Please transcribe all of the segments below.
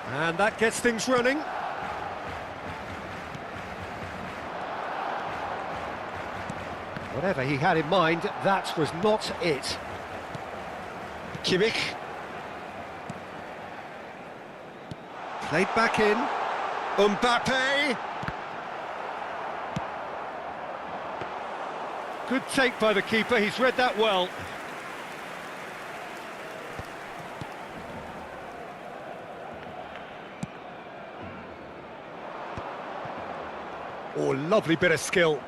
And that gets things running. Whatever he had in mind, that was not it. Kimmich. Played back in. Mbappe. Good take by the keeper, he's read that well. Oh, lovely bit of skill.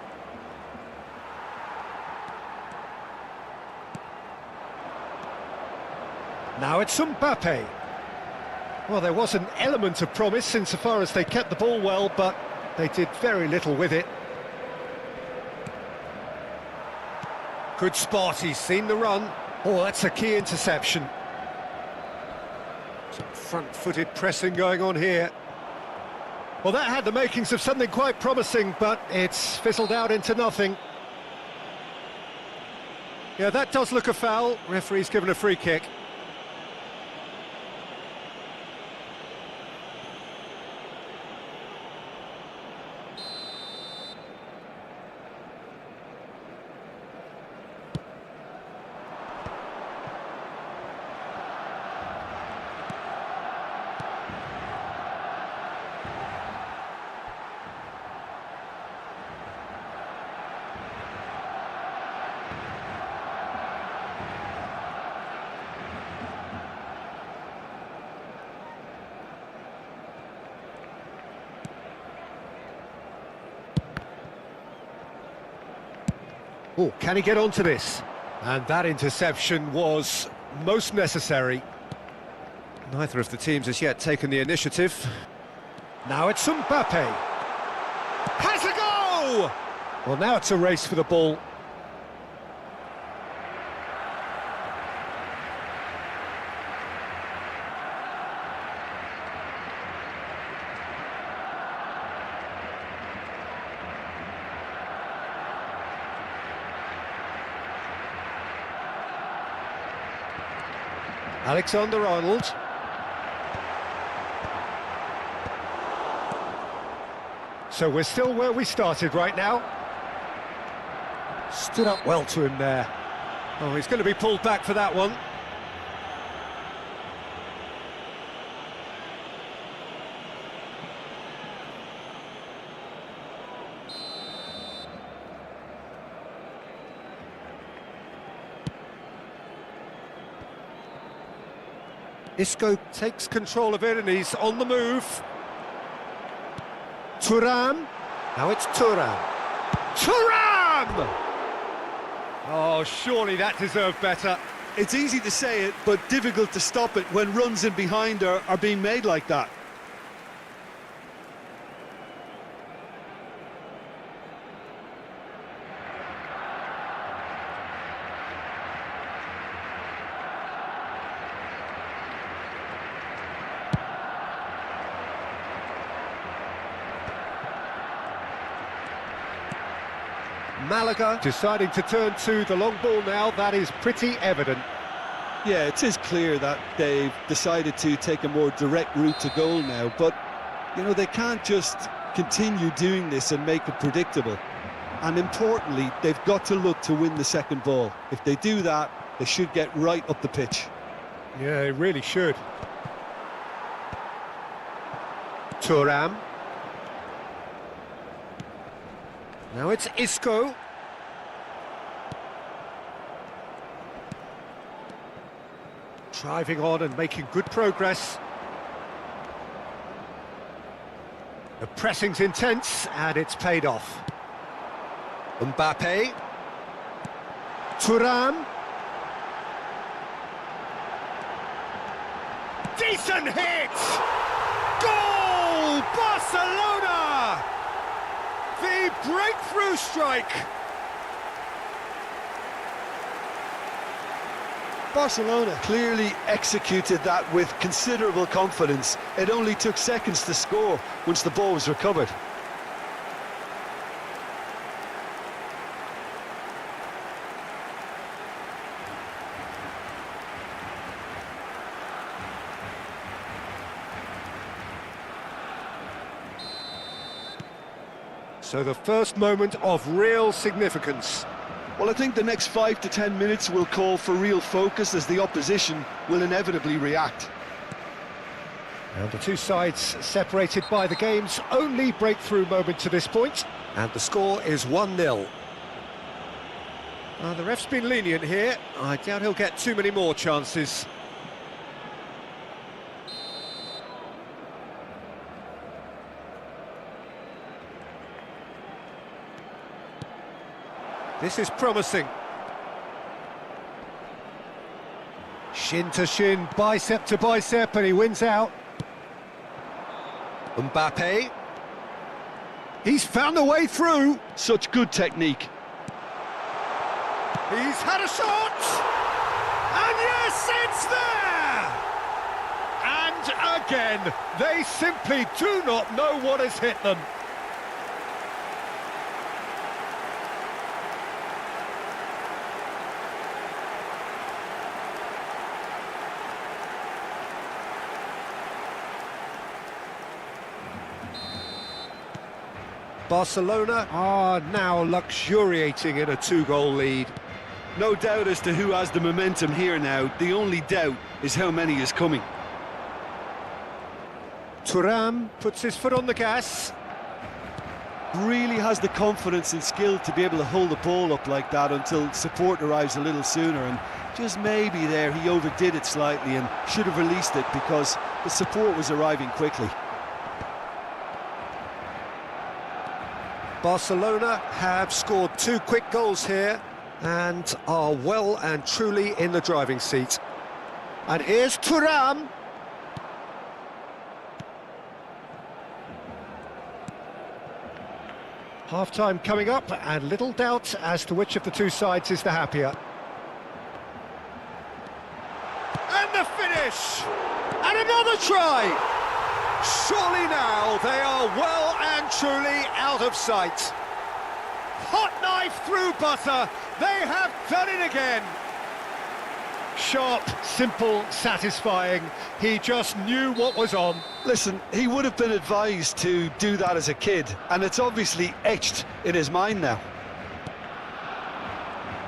Now it's Mbappe. Well, there was an element of promise insofar as they kept the ball well, but they did very little with it. Good spot, he's seen the run. Oh, that's a key interception. Some front-footed pressing going on here. Well, that had the makings of something quite promising, but it's fizzled out into nothing. Yeah, that does look a foul. Referee's given a free kick. Oh, can he get onto this? And that interception was most necessary. Neither of the teams has yet taken the initiative. Now it's Mbappe. Has a go! Well, now it's a race for the ball. Alexander-Arnold. So we're still where we started right now. Stood up well to him there. Oh, he's going to be pulled back for that one. Isco takes control of it and he's on the move. Thuram. Now it's Thuram. Thuram! Oh, surely that deserved better. It's easy to say it, but difficult to stop it when runs in behind are being made like that. Malaga deciding to turn to the long ball now, that is pretty evident. Yeah, it is clear that they've decided to take a more direct route to goal now, but, you know, they can't just continue doing this and make it predictable. And importantly, they've got to look to win the second ball. If they do that, they should get right up the pitch. Yeah, they really should. Thuram. Now it's Isco. Driving on and making good progress. The pressing's intense and it's paid off. Mbappe. Thuram. Decent hit! Goal! Barcelona! The breakthrough strike! Barcelona clearly executed that with considerable confidence. It only took seconds to score once the ball was recovered. So the first moment of real significance. Well, I think the next 5 to 10 minutes will call for real focus as the opposition will inevitably react. And the two sides separated by the game's only breakthrough moment to this point. And the score is 1-0. The ref's been lenient here. I doubt he'll get too many more chances. This is promising. Shin to shin, bicep to bicep, and he wins out. Mbappe. He's found a way through. Such good technique. He's had a shot! And yes, it's there! And again, they simply do not know what has hit them. Barcelona are now luxuriating in a two-goal lead. No doubt as to who has the momentum here now. The only doubt is how many is coming. Thuram puts his foot on the gas. Really has the confidence and skill to be able to hold the ball up like that until support arrives a little sooner, and just maybe there he overdid it slightly and should have released it because the support was arriving quickly. Barcelona have scored 2 quick goals here and are well and truly in the driving seat. And here's Thuram. Half-time coming up, and little doubt as to which of the two sides is the happier. And the finish! And another try! Surely now they are well and truly out of sight. Hot knife through butter, they have done it again. Sharp, simple, satisfying. He just knew what was on. Listen, he would have been advised to do that as a kid, and it's obviously etched in his mind now.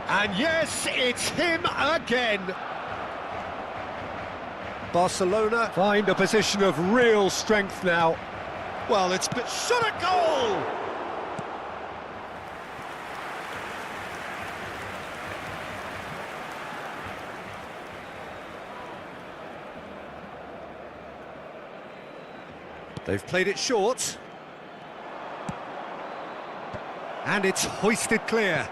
And yes, it's him again. Barcelona find a position of real strength now. Well, it's been shot at goal! They've played it short. And it's hoisted clear.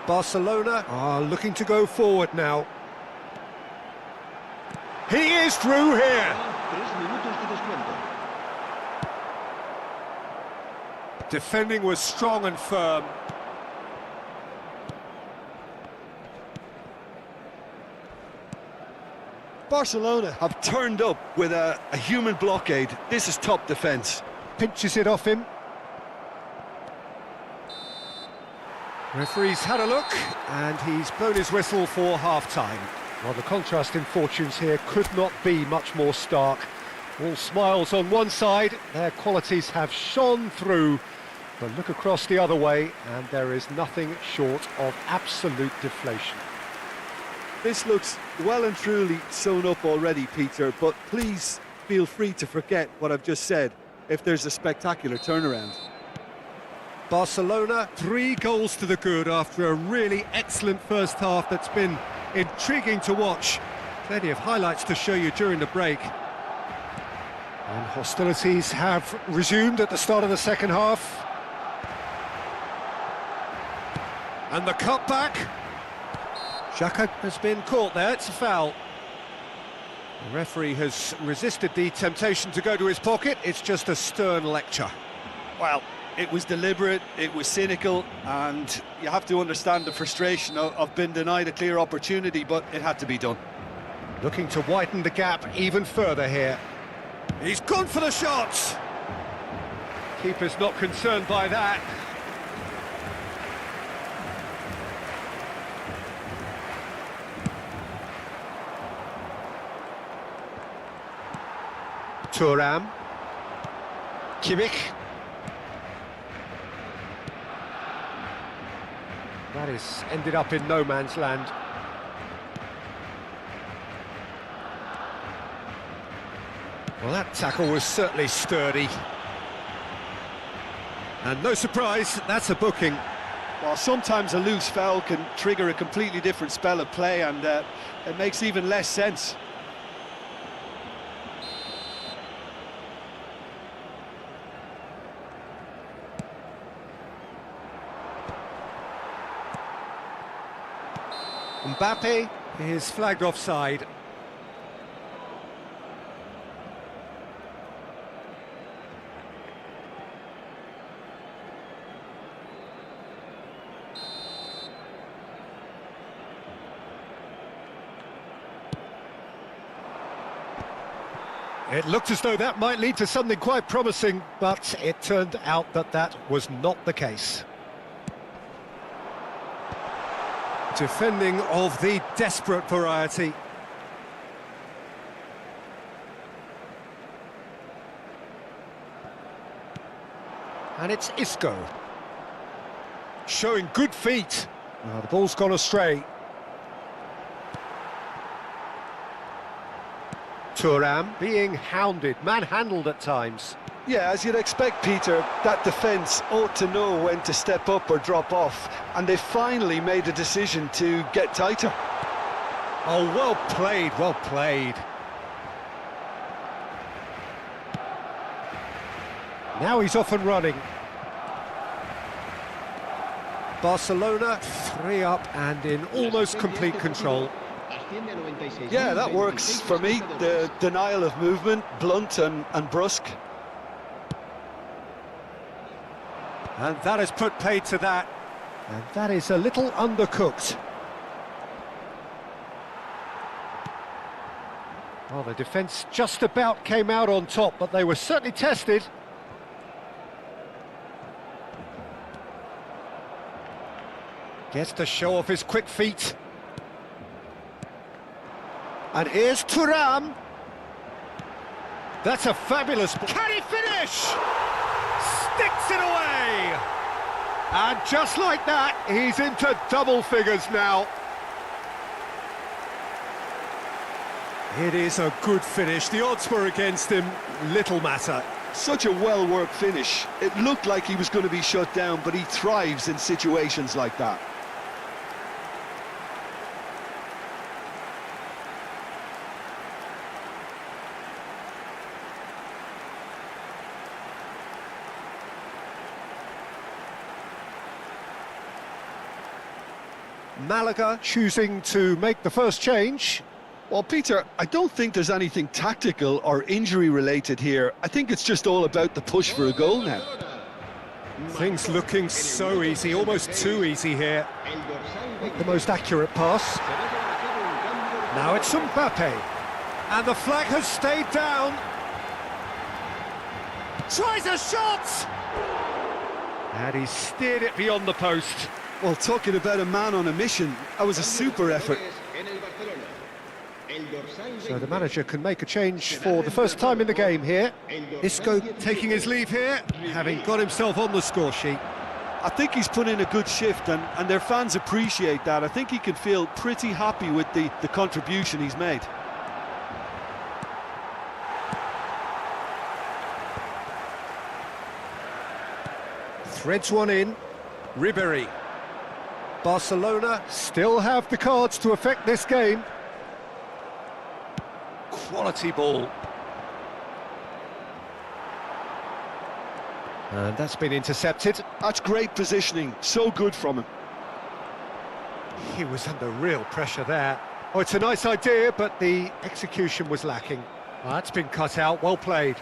Barcelona are looking to go forward now. He is through here. Defending was strong and firm. Barcelona have turned up with a human blockade. This is top defence. Pinches it off him. Referee's had a look, and he's blown his whistle for half-time. Well, the contrast in fortunes here could not be much more stark. All smiles on one side, their qualities have shone through. But look across the other way, and there is nothing short of absolute deflation. This looks well and truly sewn up already, Peter, but please feel free to forget what I've just said if there's a spectacular turnaround. Barcelona, 3 goals to the good after a really excellent first half that's been intriguing to watch. Plenty of highlights to show you during the break. And hostilities have resumed at the start of the second half. And the cutback. Xhaka has been caught there, it's a foul. The referee has resisted the temptation to go to his pocket, it's just a stern lecture. Well, it was deliberate, it was cynical, and you have to understand the frustration of being denied a clear opportunity, but it had to be done. Looking to widen the gap even further here. He's gone for the shot! Keeper's not concerned by that. Thuram. Kimmich. That is ended up in no man's land. Well, that tackle was certainly sturdy. And no surprise, that's a booking. Well, sometimes a loose foul can trigger a completely different spell of play, and it makes even less sense. Mbappe is flagged offside. It looked as though that might lead to something quite promising, but it turned out that that was not the case. Defending of the desperate variety. And it's Isco. Showing good feet. Oh, the ball's gone astray. Thuram being hounded, manhandled at times. Yeah, as you'd expect, Peter, that defence ought to know when to step up or drop off, and they finally made a decision to get tighter. Oh, well played, well played. Now he's off and running. Barcelona 3 up and in almost complete control. Yeah, that works for me. The denial of movement, blunt and brusque. And that has put paid to that. And that is a little undercooked. Well, the defence just about came out on top, but they were certainly tested. Gets to show off his quick feet. And here's Thuram. That's a fabulous... Can he finish? Sticks it away! And just like that, he's into double figures now. It is a good finish. The odds were against him, little matter. Such a well-worked finish. It looked like he was going to be shut down, but he thrives in situations like that. Malaga choosing to make the first change. Well, Peter, I don't think there's anything tactical or injury-related here. I think it's just all about the push for a goal now. Things looking so easy, almost too easy here. Not the most accurate pass. Now it's Mbappe. And the flag has stayed down. Tries a shot! And he steered it beyond the post. Well, talking about a man on a mission, that was a super effort. So the manager can make a change for the first time in the game here. Isco taking his leave here, having got himself on the score sheet. I think he's put in a good shift, and their fans appreciate that. I think he can feel pretty happy with the contribution he's made. Threads one in. Ribéry. Barcelona still have the cards to affect this game. Quality ball. And that's been intercepted. That's great positioning, so good from him. He was under real pressure there. Oh, it's a nice idea, but the execution was lacking. Oh, that's been cut out, well played.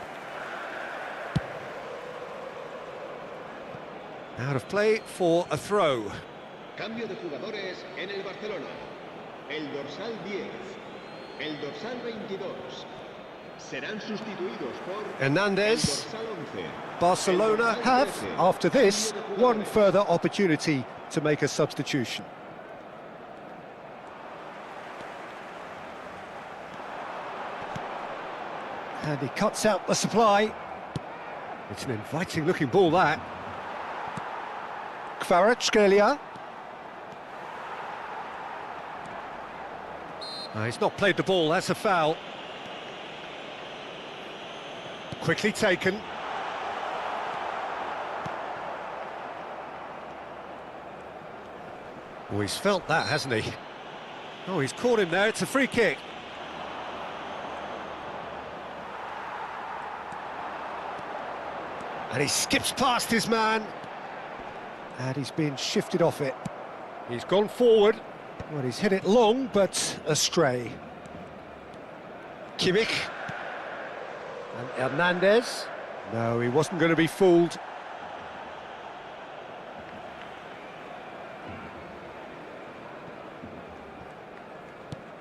Out of play for a throw. Cambio de jugadores en el Barcelona. El dorsal 10, el dorsal 22 serán sustituidos por Hernandez. el dorsal 11. Barcelona have, after this, one further opportunity to make a substitution. And he cuts out the supply. It's an inviting looking ball, that. Kvaratskhelia. He's not played the ball, that's a foul. Quickly taken. Oh, he's felt that, hasn't he? Oh, he's caught him there, it's a free kick. And he skips past his man. And he's been shifted off it. He's gone forward. Well, he's hit it long, but astray. Kimmich. And Hernandez. No, he wasn't going to be fooled.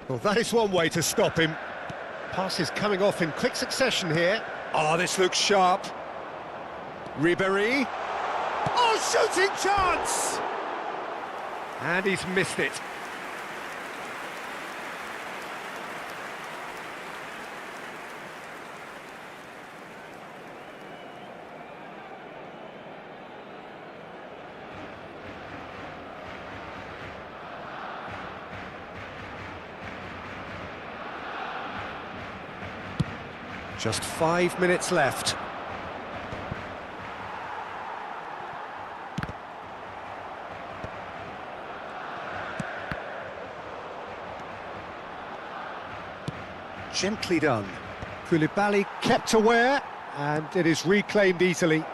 Well, that is one way to stop him. Passes coming off in quick succession here. Oh, this looks sharp. Ribéry. Oh, shooting chance! And he's missed it. Just 5 minutes left. Gently done. Koulibaly kept aware, and it is reclaimed easily.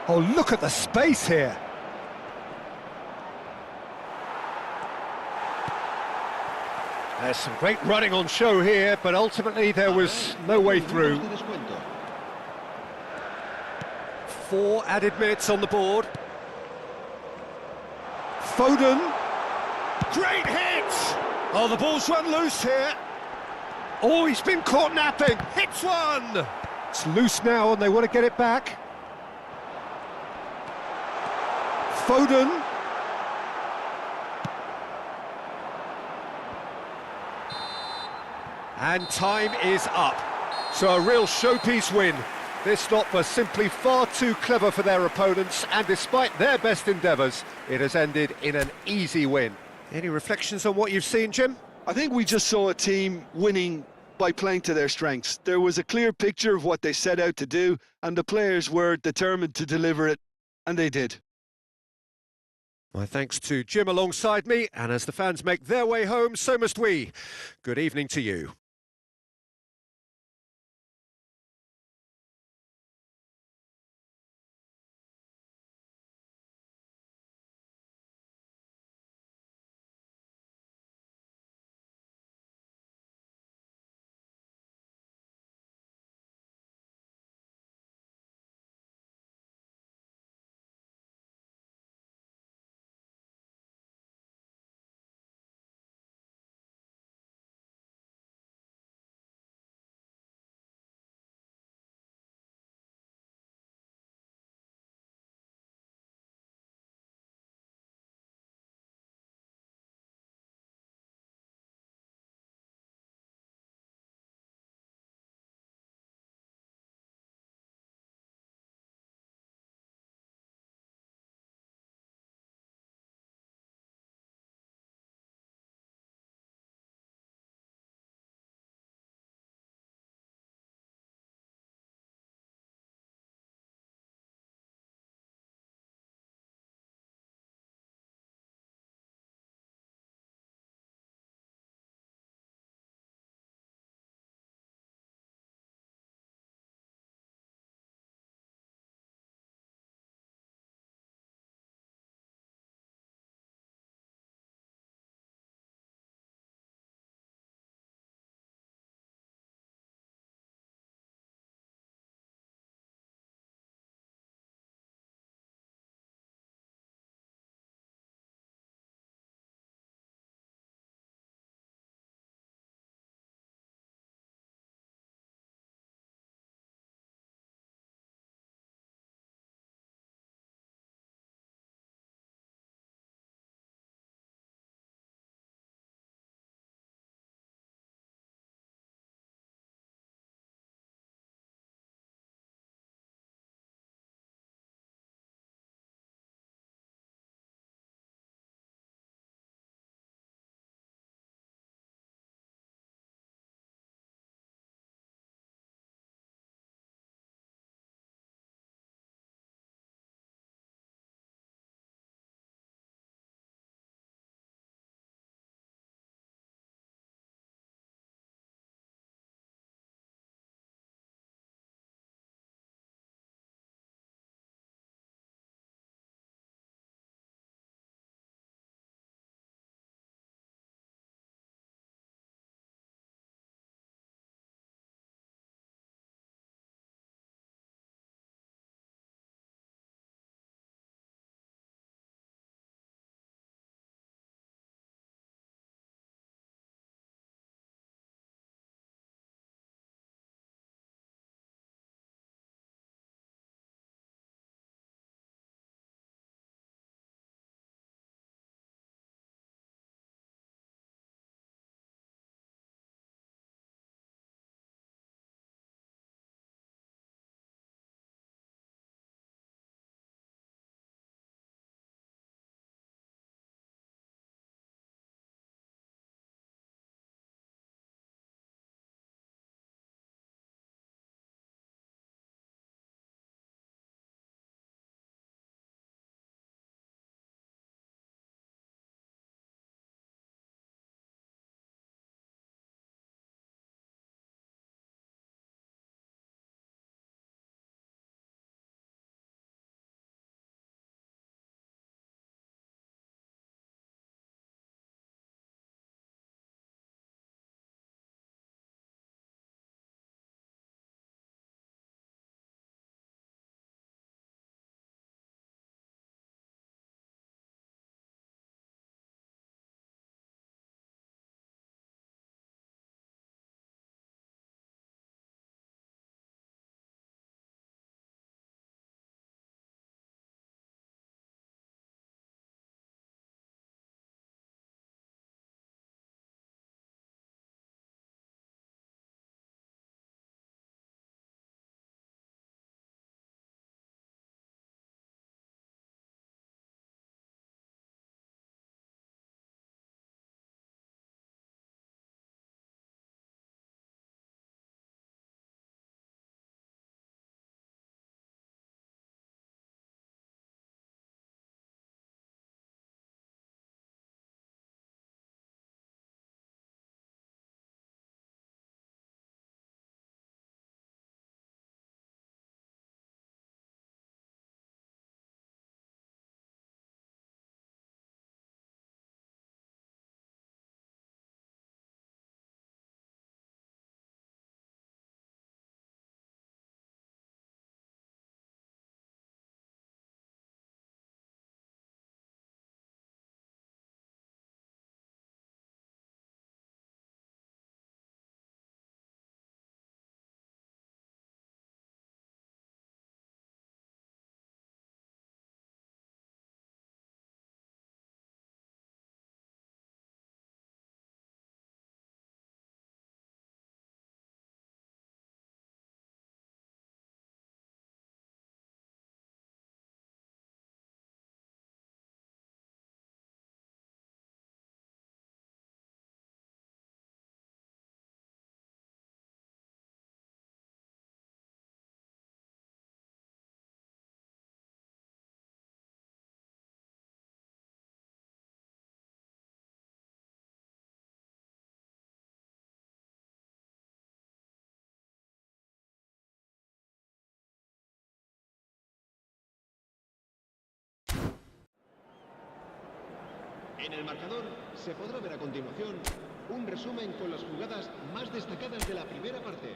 Oh, look at the space here. There's some great running on show here, but ultimately there was no way through. 4 added minutes on the board. Foden. Great hit! Oh, the ball's run loose here. Oh, he's been caught napping. Hits one! It's loose now and they want to get it back. Foden. And time is up. So a real showpiece win. This lot was simply far too clever for their opponents, and despite their best endeavours, it has ended in an easy win. Any reflections on what you've seen, Jim? I think we just saw a team winning by playing to their strengths. There was a clear picture of what they set out to do, and the players were determined to deliver it, and they did. My thanks to Jim alongside me, and as the fans make their way home, so must we. Good evening to you. En el marcador se podrá ver a continuación un resumen con las jugadas más destacadas de la primera parte.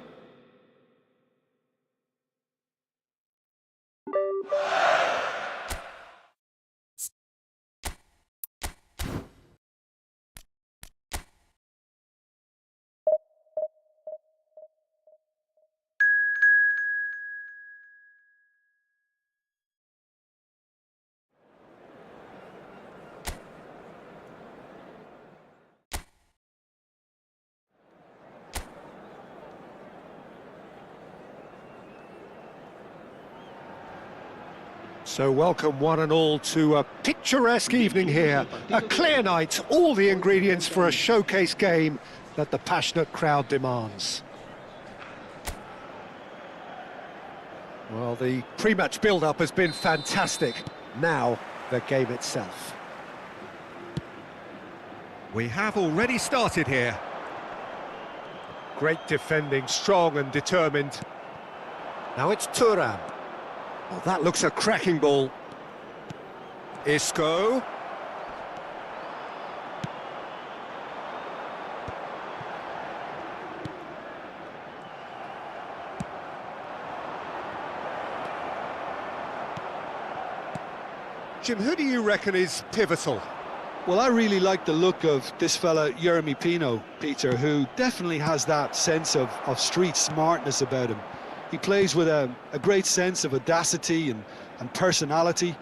So welcome one and all to a picturesque evening here, a clear night, all the ingredients for a showcase game that the passionate crowd demands. Well, the pre-match build-up has been fantastic. Now, the game itself. We have already started here. Great defending, strong and determined. Now it's Thuram. Oh, that looks a cracking ball. Isco. Jim, who do you reckon is pivotal? Well, I really like the look of this fella, Yeremy Pino, Peter, who definitely has that sense of street smartness about him. He plays with a great sense of audacity and personality,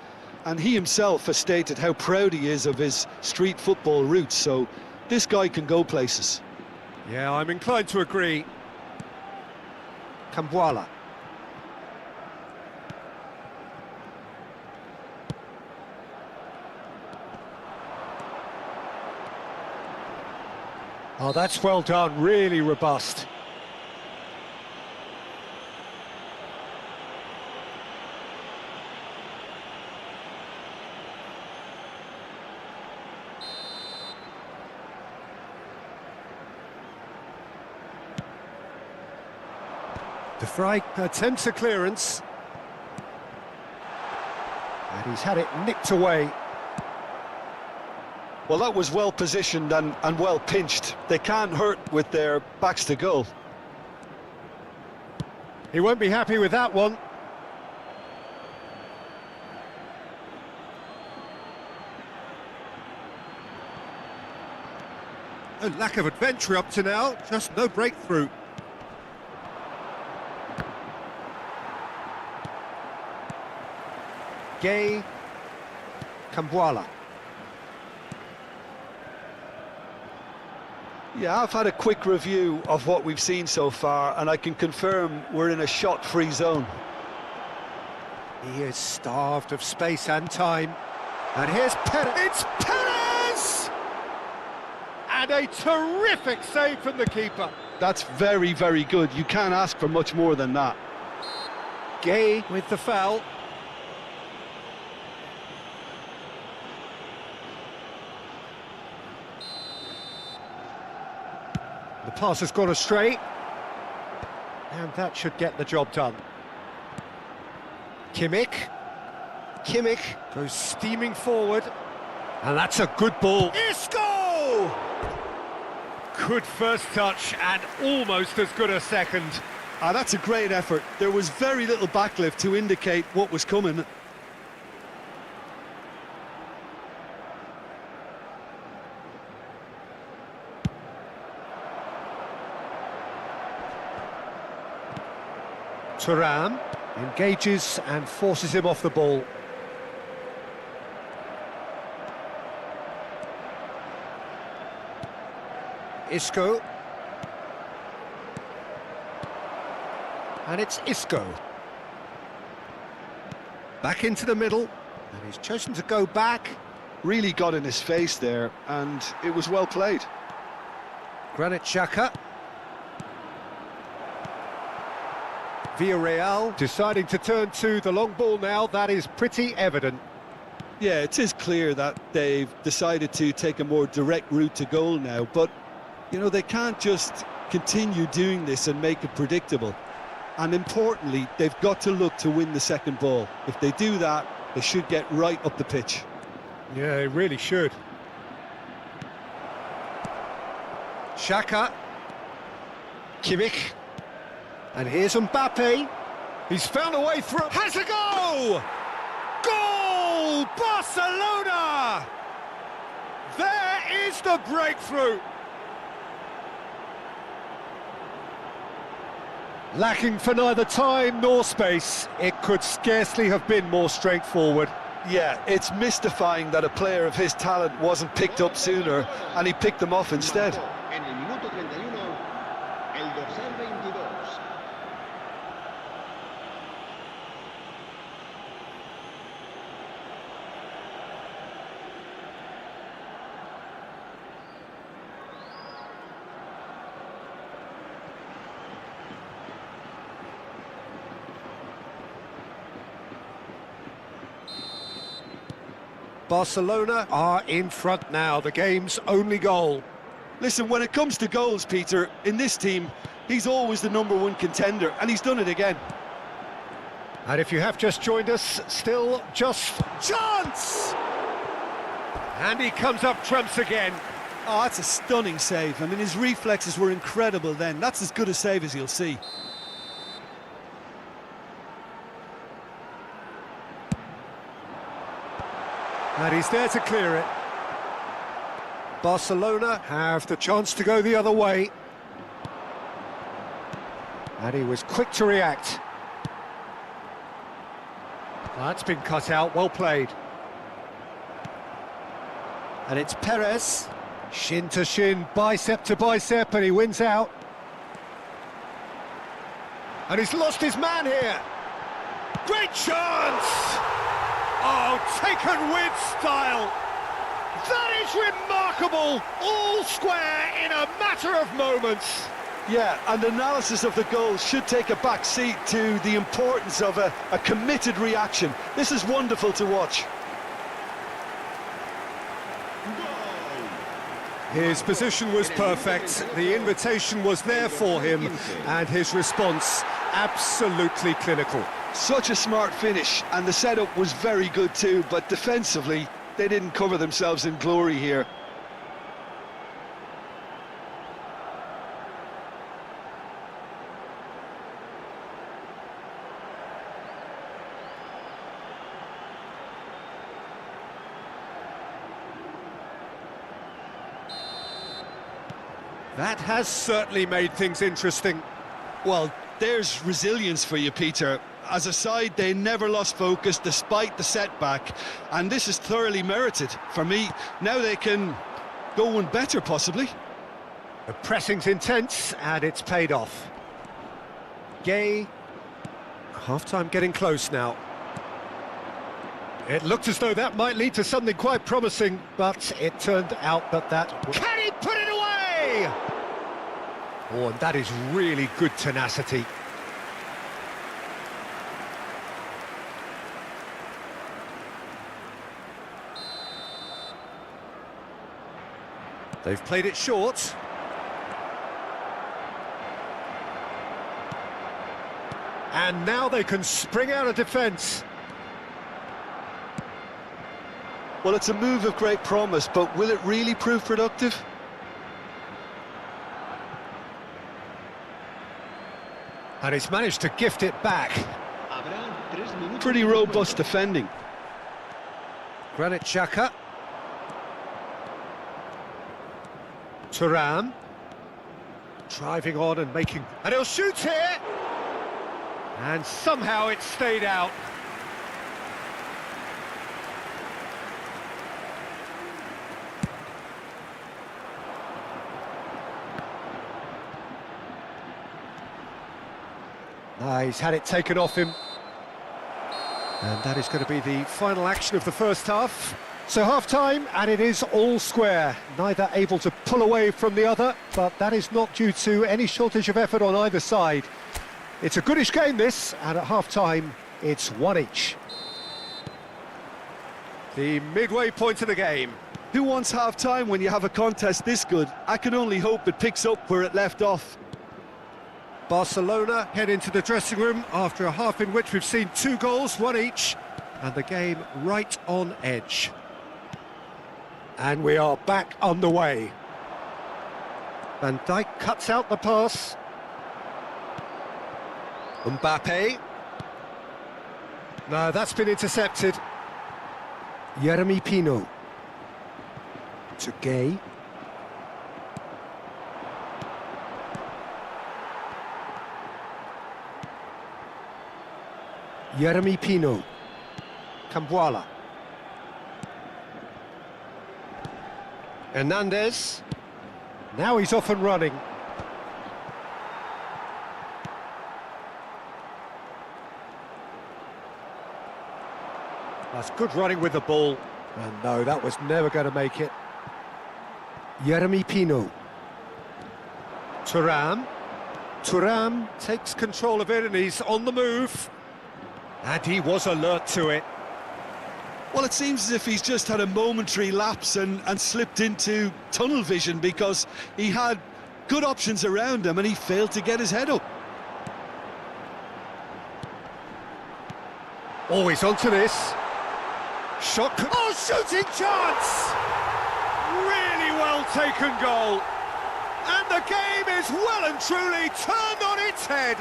and he himself has stated how proud he is of his street football roots, so this guy can go places. Yeah, I'm inclined to agree. Kambuala. Oh, that's well done, really robust. De Vrij attempts a clearance. And he's had it nicked away. Well, that was well positioned and well pinched. They can't hurt with their backs to goal. He won't be happy with that one. A lack of adventure up to now, just no breakthrough. Gay, Kambuala. Yeah, I've had a quick review of what we've seen so far, and I can confirm we're in a shot-free zone. He is starved of space and time. And here's Perez. It's Perez! And a terrific save from the keeper. That's very, very good. You can't ask for much more than that. Gay with the foul. The pass has gone astray, and that should get the job done. Kimmich goes steaming forward, and that's a good ball. Isco! Good first touch, and almost as good a second. That's a great effort. There was very little backlift to indicate what was coming. Thuram engages and forces him off the ball. Isco. And it's Isco. Back into the middle, and he's chosen to go back. Really got in his face there, and it was well played. Granit Xhaka. Villarreal deciding to turn to the long ball now, that is pretty evident. Yeah, it is clear that they've decided to take a more direct route to goal now, but, you know, they can't just continue doing this and make it predictable. And importantly, they've got to look to win the second ball. If they do that, they should get right up the pitch. Yeah, they really should. Xhaka. Kimmich. And here's Mbappe. He's found a way through. Has a goal! Goal! Barcelona! There is the breakthrough. Lacking for neither time nor space, it could scarcely have been more straightforward. Yeah, it's mystifying that a player of his talent wasn't picked up sooner, and he picked them off instead. En el minuto 31, el dorsal 22. Barcelona are in front now, the game's only goal. Listen, when it comes to goals, Peter, in this team, he's always the #1 contender, and he's done it again. And if you have just joined us, still just chance! And he comes up trumps again. Oh, that's a stunning save. I mean, his reflexes were incredible then. That's as good a save as you'll see. And he's there to clear it. Barcelona have the chance to go the other way. And he was quick to react. That's been cut out, well played. And it's Perez. Shin to shin, bicep to bicep, and he wins out. And he's lost his man here. Great chance! Oh, taken with style. That is remarkable. All square in a matter of moments. Yeah, and analysis of the goal should take a back seat to the importance of a committed reaction. This is wonderful to watch. His position was perfect, the invitation was there for him, and his response absolutely clinical. Such a smart finish, and the setup was very good too, but defensively, they didn't cover themselves in glory here. That has certainly made things interesting. Well, there's resilience for you, Peter. As a side, they never lost focus despite the setback, and this is thoroughly merited. For me, now they can go one better, possibly. The pressing's intense, and it's paid off. Gay. Half-time getting close now. It looked as though that might lead to something quite promising, but it turned out that... Can he put it away? Oh, and that is really good tenacity. They've played it short. And now they can spring out of defence. Well, it's a move of great promise, but will it really prove productive? And he's managed to gift it back. Pretty robust defending. Granit Xhaka. Thuram. Driving on and making... And he'll shoot here! And somehow it stayed out. He's had it taken off him. And that is going to be the final action of the first half. So half-time, and it is all square. Neither able to pull away from the other, but that is not due to any shortage of effort on either side. It's a goodish game, this, and at half-time, it's one each. The midway point of the game. Who wants half-time when you have a contest this good? I can only hope it picks up where it left off. Barcelona head into the dressing room after a half in which we've seen 2 goals, one each, and the game right on edge. And we are back on the way. Van Dijk cuts out the pass. Mbappe. No, that's been intercepted. Jeremy Pino. To Gay. Jeremy Pino. Cambuala. Hernandez. Now he's off and running. That's good running with the ball. And no, that was never going to make it. Jeremy Pino. Thuram. Thuram takes control of it and he's on the move. And he was alert to it. Well, it seems as if he's just had a momentary lapse and slipped into tunnel vision, because he had good options around him and he failed to get his head up. Oh, he's onto this. Shot. Oh, shooting chance! Really well taken goal. And the game is well and truly turned on its head.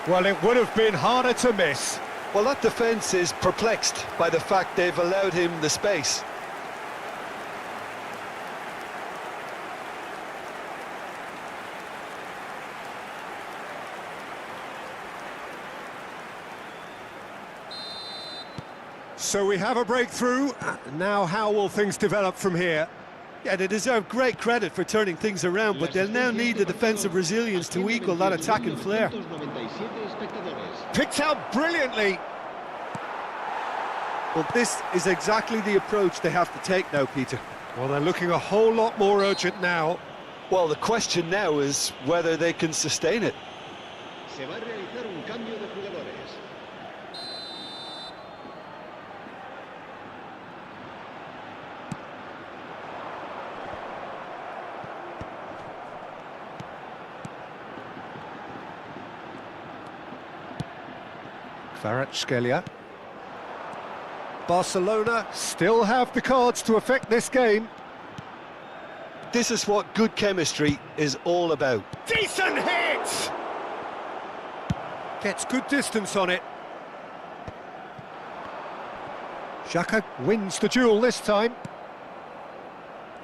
Well, it would have been harder to miss. Well, that defence is perplexed by the fact they've allowed him the space. So we have a breakthrough. Now how will things develop from here? Yeah, they deserve great credit for turning things around, but they'll now need the defensive resilience to equal that attacking flair. Picked out brilliantly. Well, this is exactly the approach they have to take now, Peter. Well, they're looking a whole lot more urgent now. Well, the question now is whether they can sustain it. Se va a realizar un cambio de jugadores. Kvaratskhelia. Barcelona still have the cards to affect this game. This is what good chemistry is all about. Decent hit! Gets good distance on it. Xhaka wins the duel this time.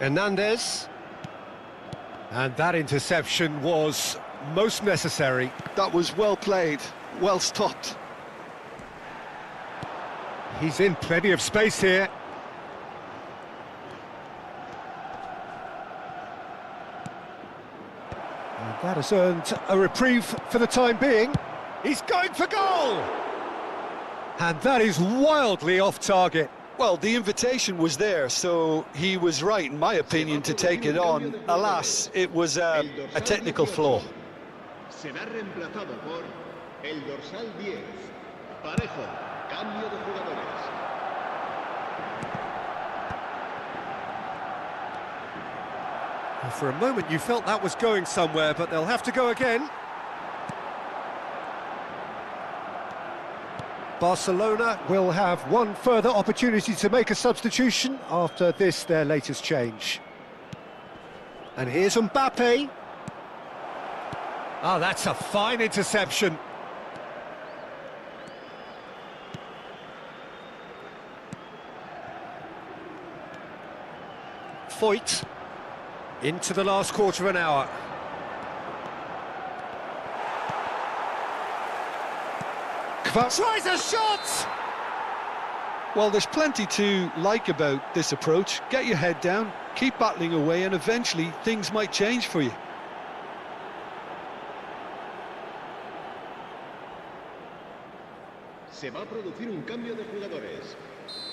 Hernandez. And that interception was most necessary. That was well played, well stopped. He's in plenty of space here. And that has earned a reprieve for the time being. He's going for goal! And that is wildly off target. Well, the invitation was there, so he was right, in my opinion, to take it on. Alas, it was a technical flaw. Será reemplazado por el dorsal 10. Parejo, cambio de jugadores. Well, for a moment you felt that was going somewhere, but they'll have to go again. Barcelona will have one further opportunity to make a substitution after this, their latest change. And here's Mbappe. Oh, that's a fine interception. Foyt into the last quarter of an hour. Tries a shot! Well, there's plenty to like about this approach. Get your head down, keep battling away, and eventually things might change for you. Se va a producir un cambio de jugadores.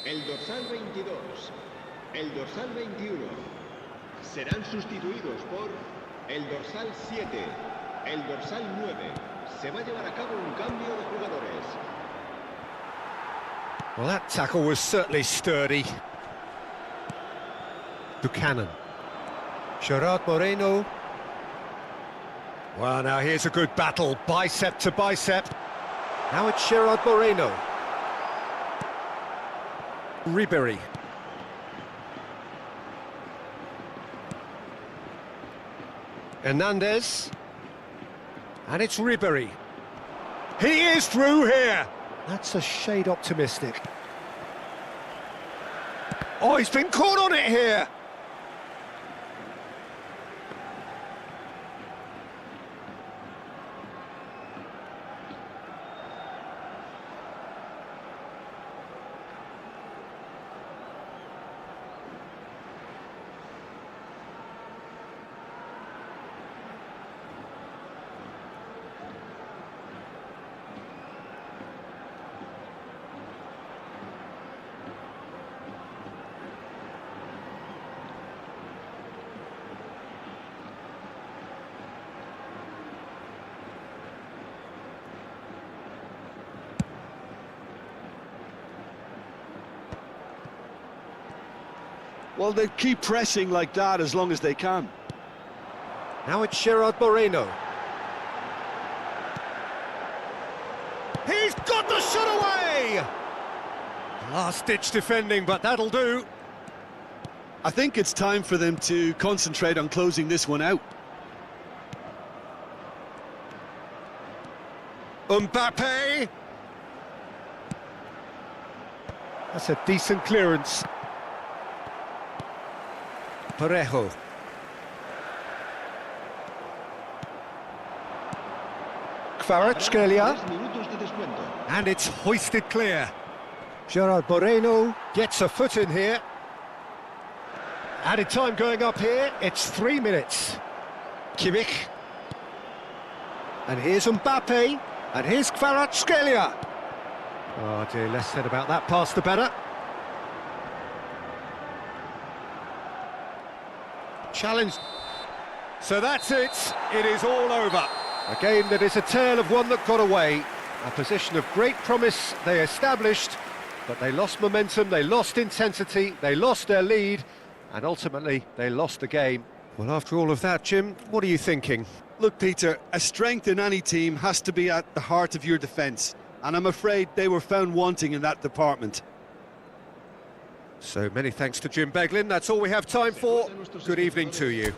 El dorsal 22, el dorsal 21 serán sustituidos por el dorsal 7, el dorsal 9. Se va a llevar a cabo un cambio de jugadores. Well, that tackle was certainly sturdy. Buchanan. Gerard Moreno. Well, now here's a good battle, bicep to bicep. Now it's Gerard Moreno. Ribery. Hernandez. And it's Ribery. He is through here. That's a shade optimistic. Oh, he's been caught on it here. Well, they keep pressing like that as long as they can. Now it's Gerard Moreno. He's got the shot away! Last-ditch defending, but that'll do. I think it's time for them to concentrate on closing this one out. Mbappe! That's a decent clearance. Parejo. Kvaratskhelia. And it's hoisted clear. Gerard Moreno gets a foot in here. Added time going up here, it's 3 minutes. Kimmich. And here's Mbappe. And here's Kvaratskhelia. Oh dear, less said about that pass the better. Challenge. So that's it. It is all over. A game that is a tale of one that got away. A position of great promise they established, but they lost momentum, they lost intensity, they lost their lead, and ultimately they lost the game. Well, after all of that, Jim, what are you thinking? Look, Peter, a strength in any team has to be at the heart of your defence, and I'm afraid they were found wanting in that department. So many thanks to Jim Beglin. That's all we have time for. Good evening to you.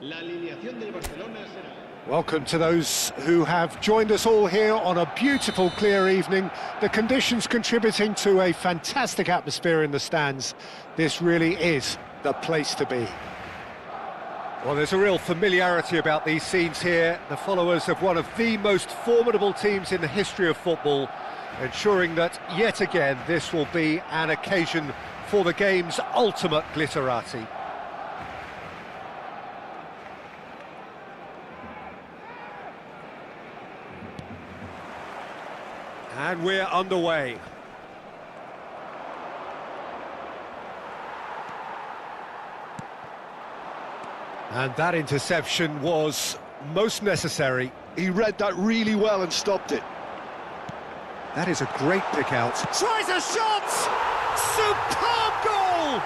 La alineación del Barcelona será... Welcome to those who have joined us all here on a beautiful, clear evening. The conditions contributing to a fantastic atmosphere in the stands. This really is the place to be. Well, there's a real familiarity about these scenes here. The followers of one of the most formidable teams in the history of football, ensuring that, yet again, this will be an occasion for the game's ultimate glitterati. And we're underway. And that interception was most necessary. He read that really well and stopped it. That is a great pick out. Tries a shot! Superb goal!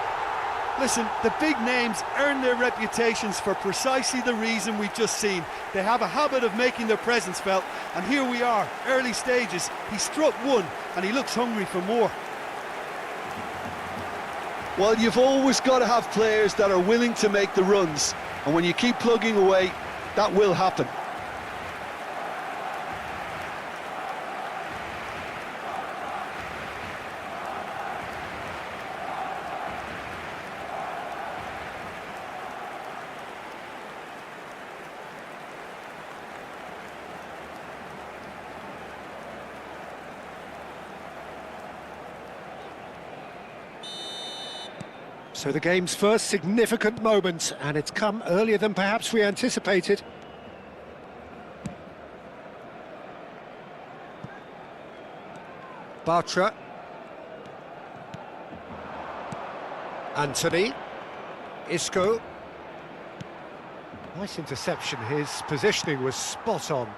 Listen, the big names earn their reputations for precisely the reason we've just seen. They have a habit of making their presence felt, and here we are, early stages. He struck one, and he looks hungry for more. Well, you've always got to have players that are willing to make the runs, and when you keep plugging away, that will happen. So the game's first significant moment, and it's come earlier than perhaps we anticipated. Bartra. Anthony. Isco. Nice interception, his positioning was spot on.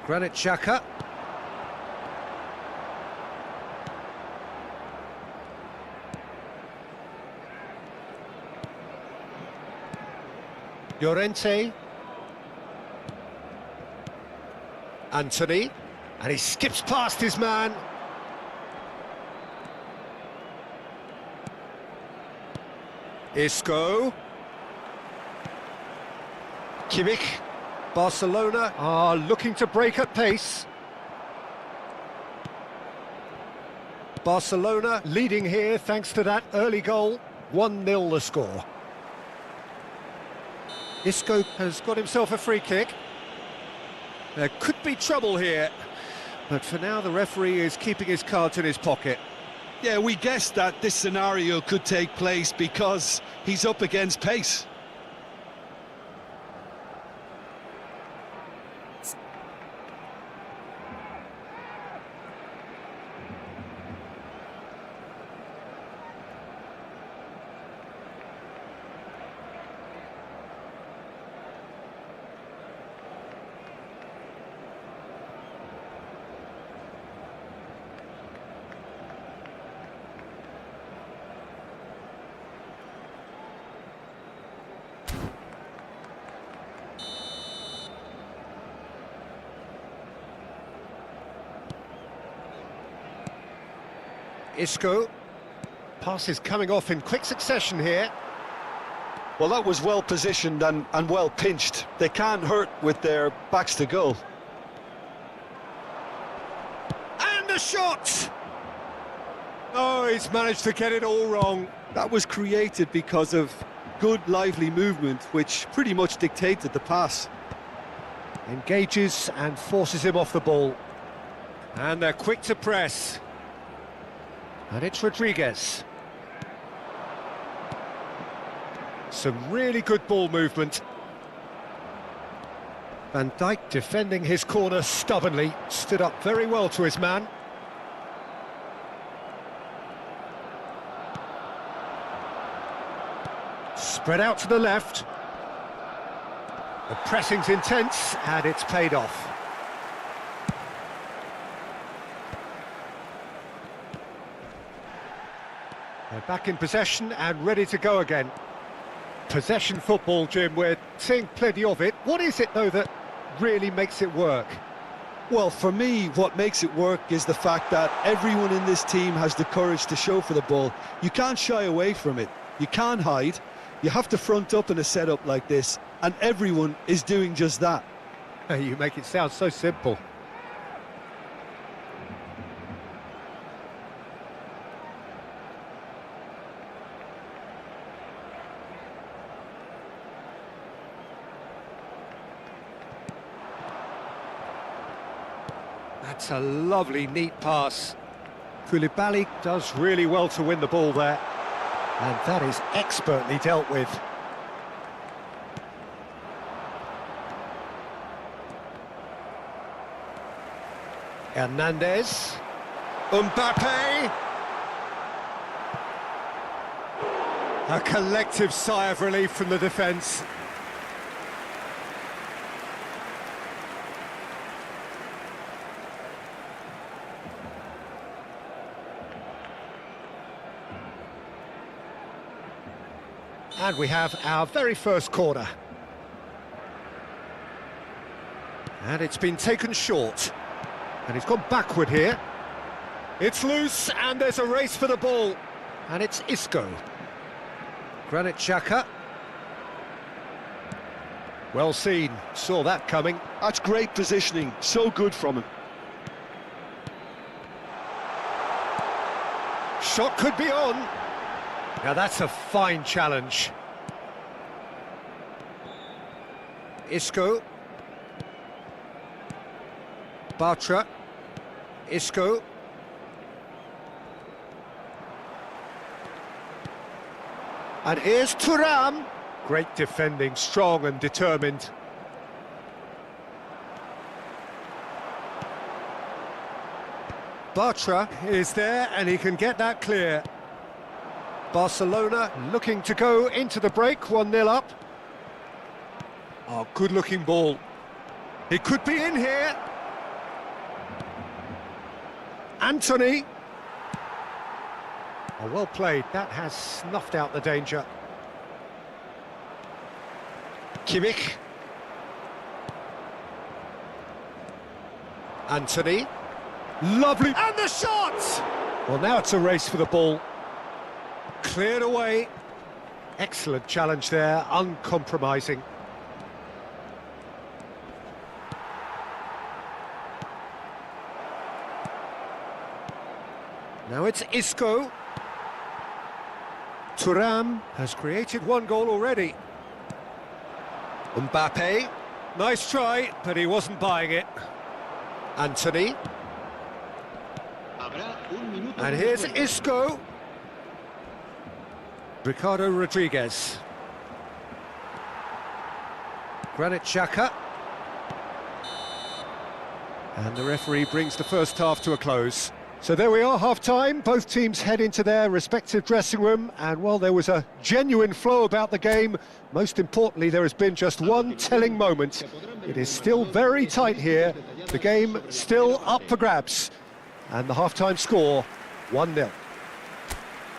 Granit Xhaka. Llorente. Anthony. And he skips past his man. Isco. Kimmich. Barcelona are looking to break at pace. Barcelona leading here thanks to that early goal. 1-0 the score. Isco has got himself a free kick. There could be trouble here, but for now the referee is keeping his cards in his pocket. Yeah, we guessed that this scenario could take place because he's up against pace. Isco. Pass is coming off in quick succession here. Well, that was well positioned and well pinched. They can't hurt with their backs to goal. And a shot! Oh, he's managed to get it all wrong. That was created because of good, lively movement, which pretty much dictated the pass. Engages and forces him off the ball. And they're quick to press. And it's Rodriguez. Some really good ball movement. Van Dijk defending his corner stubbornly, stood up very well to his man. Spread out to the left. The pressing's intense and it's paid off. They're back in possession and ready to go again. Possession football, Jim, we're seeing plenty of it. What is it, though, that really makes it work? Well, for me, what makes it work is the fact that everyone in this team has the courage to show for the ball. You can't shy away from it. You can't hide. You have to front up in a setup like this, and everyone is doing just that. You make it sound so simple. That's a lovely, neat pass. Koulibaly does really well to win the ball there. And that is expertly dealt with. Hernandez. Mbappe. A collective sigh of relief from the defence. And we have our very first corner. And it's been taken short. And he's gone backward here. It's loose, and there's a race for the ball. And it's Isco. Granit Xhaka. Well seen, saw that coming. That's great positioning, so good from him. Shot could be on. Now that's a fine challenge. Isco. Bartra. Isco. And here's Thuram. Great defending, strong and determined. Bartra is there and he can get that clear. Barcelona looking to go into the break, 1-0 up. Oh, good-looking ball. He could be in here. Anthony. Oh, well played. That has snuffed out the danger. Kimmich. Anthony. Lovely. And the shot! Well, now it's a race for the ball. Cleared away. Excellent challenge there, uncompromising. Now it's Isco. Thuram has created one goal already. Mbappe. Nice try, but he wasn't buying it. Anthony. And here's Isco. Ricardo Rodriguez. Granit Xhaka. And the referee brings the first half to a close. So there we are, half-time. Both teams head into their respective dressing room, and while there was a genuine flow about the game, most importantly, there has been just one telling moment. It is still very tight here. The game still up for grabs. And the half-time score, 1-0.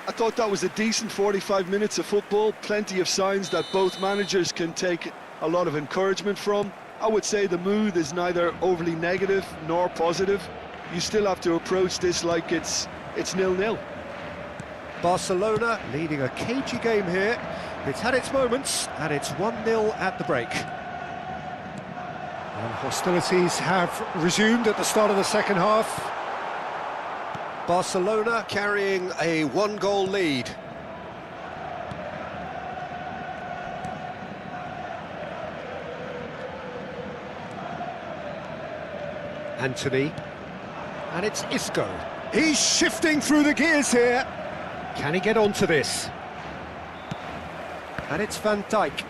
I thought that was a decent 45 minutes of football. Plenty of signs that both managers can take a lot of encouragement from. I would say the mood is neither overly negative nor positive. You still have to approach this like it's 0-0. Barcelona leading a cagey game here. It's had its moments, and it's 1-0 at the break. And hostilities have resumed at the start of the second half. Barcelona carrying a one-goal lead. Anthony. And it's Isco. He's shifting through the gears here. Can he get onto this? And it's Van Dijk.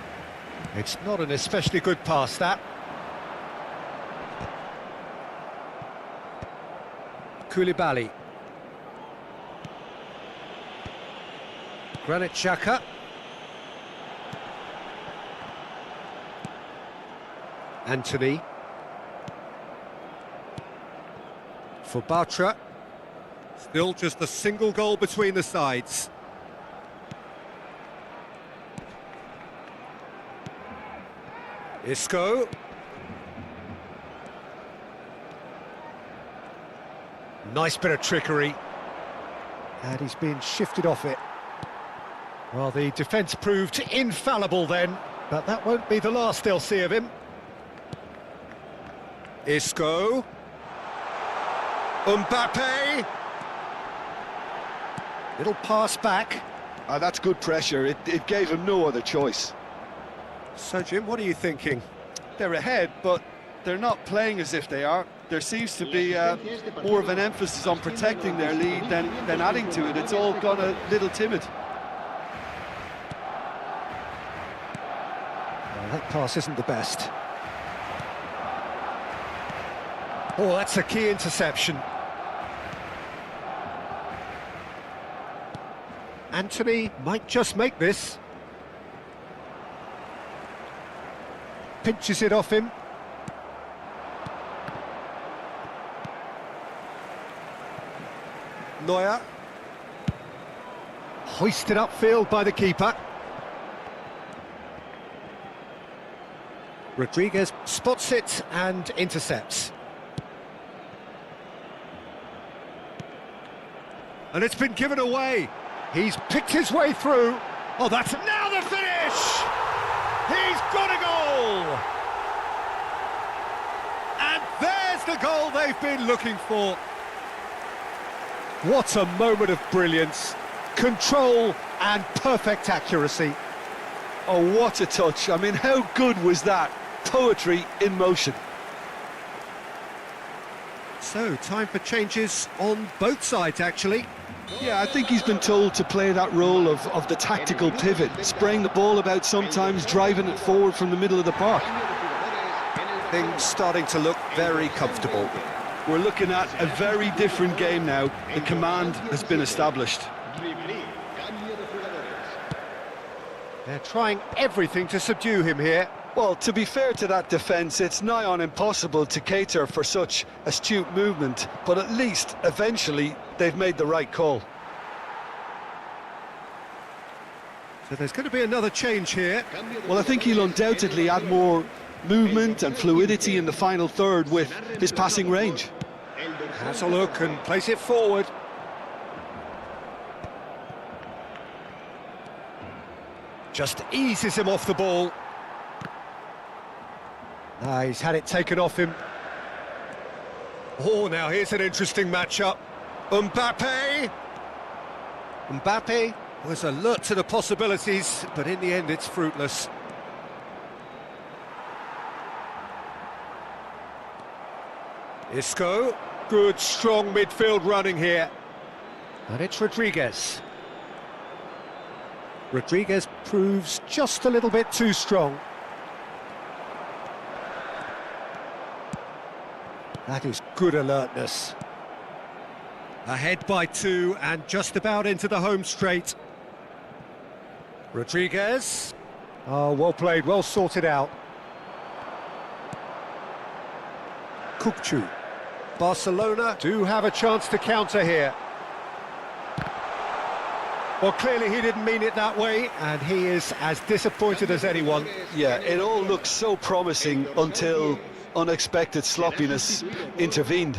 It's not an especially good pass, that. Koulibaly. Granit Xhaka. Anthony. For Bartra. Still just a single goal between the sides. Isco. Nice bit of trickery. And he's been shifted off it. Well, the defence proved infallible then, but that won't be the last they'll see of him. Isco. Mbappe. Little pass back. That's good pressure. It gave him no other choice. So, Jim, what are you thinking? They're ahead, but they're not playing as if they are. There seems to be more of an emphasis on protecting their lead than adding to it. It's all gone a little timid. Well, that pass isn't the best. Oh, that's a key interception. Anthony might just make this. Pinches it off him. Neuer. Hoisted upfield by the keeper. Rodriguez spots it and intercepts. And it's been given away. He's picked his way through. Oh, that's now the finish! He's got a goal! And there's the goal they've been looking for. What a moment of brilliance. Control and perfect accuracy. Oh, what a touch. I mean, how good was that? Poetry in motion. So, time for changes on both sides, actually. Yeah, I think he's been told to play that role of the tactical pivot, spraying the ball about sometimes, driving it forward from the middle of the park. Things starting to look very comfortable. We're looking at a very different game now. The command has been established. They're trying everything to subdue him here. Well, to be fair to that defence, it's nigh on impossible to cater for such astute movement, but at least, eventually, they've made the right call. So there's going to be another change here. Well, I think he'll undoubtedly add more movement and fluidity in the final third with his passing range. Has a look and place it forward. Just eases him off the ball. He's had it taken off him. Oh, now here's an interesting matchup. Mbappe was alert to the possibilities, but in the end it's fruitless. Isco, good strong midfield running here. And it's Rodriguez. Rodriguez proves just a little bit too strong. That is good alertness. Ahead by 2 and just about into the home straight. Rodriguez. Oh, well played, well sorted out. Kukçu. Barcelona do have a chance to counter here. Well, clearly he didn't mean it that way, and he is as disappointed as anyone. Yeah, it all looked so promising until unexpected sloppiness intervened.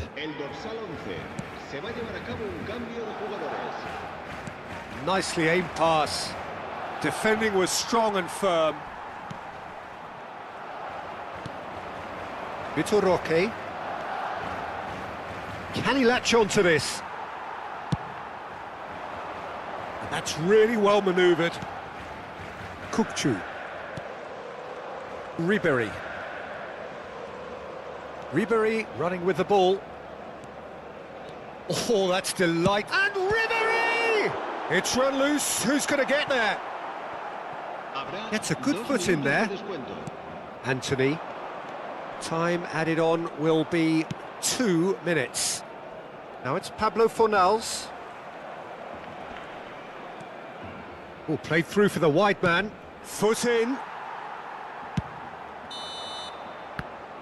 Nicely aimed pass. Defending was strong and firm. Vitor Roque. Can he latch on to this? And that's really well manoeuvred. Kukçu. Ribéry. Ribéry running with the ball. Oh, that's delight. And Ribéry! It's run loose. Who's going to get there? Gets a good foot in there. Anthony. Time added on will be 2 minutes. Now it's Pablo Fornals. Oh, played through for the wide man. Foot in.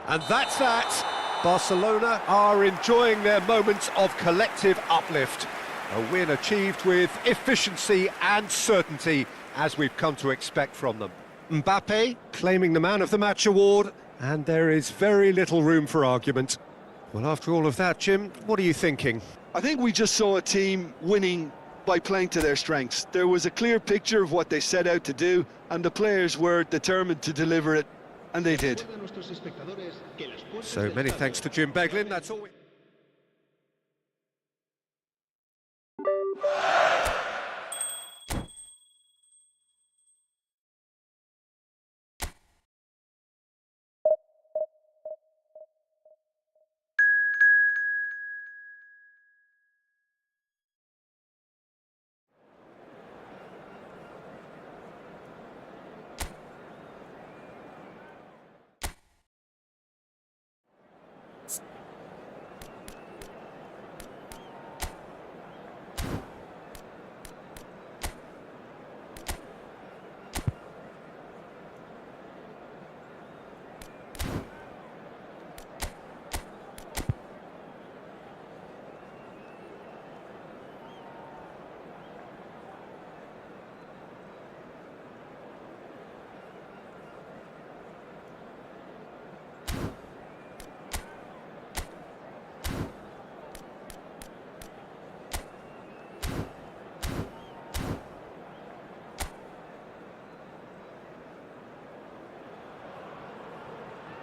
And that's that. Barcelona are enjoying their moments of collective uplift. A win achieved with efficiency and certainty, as we've come to expect from them. Mbappe claiming the Man of the Match award, and there is very little room for argument. Well, after all of that, Jim, what are you thinking? I think we just saw a team winning by playing to their strengths. There was a clear picture of what they set out to do, and the players were determined to deliver it, and they did. So many thanks to Jim Beglin, that's all.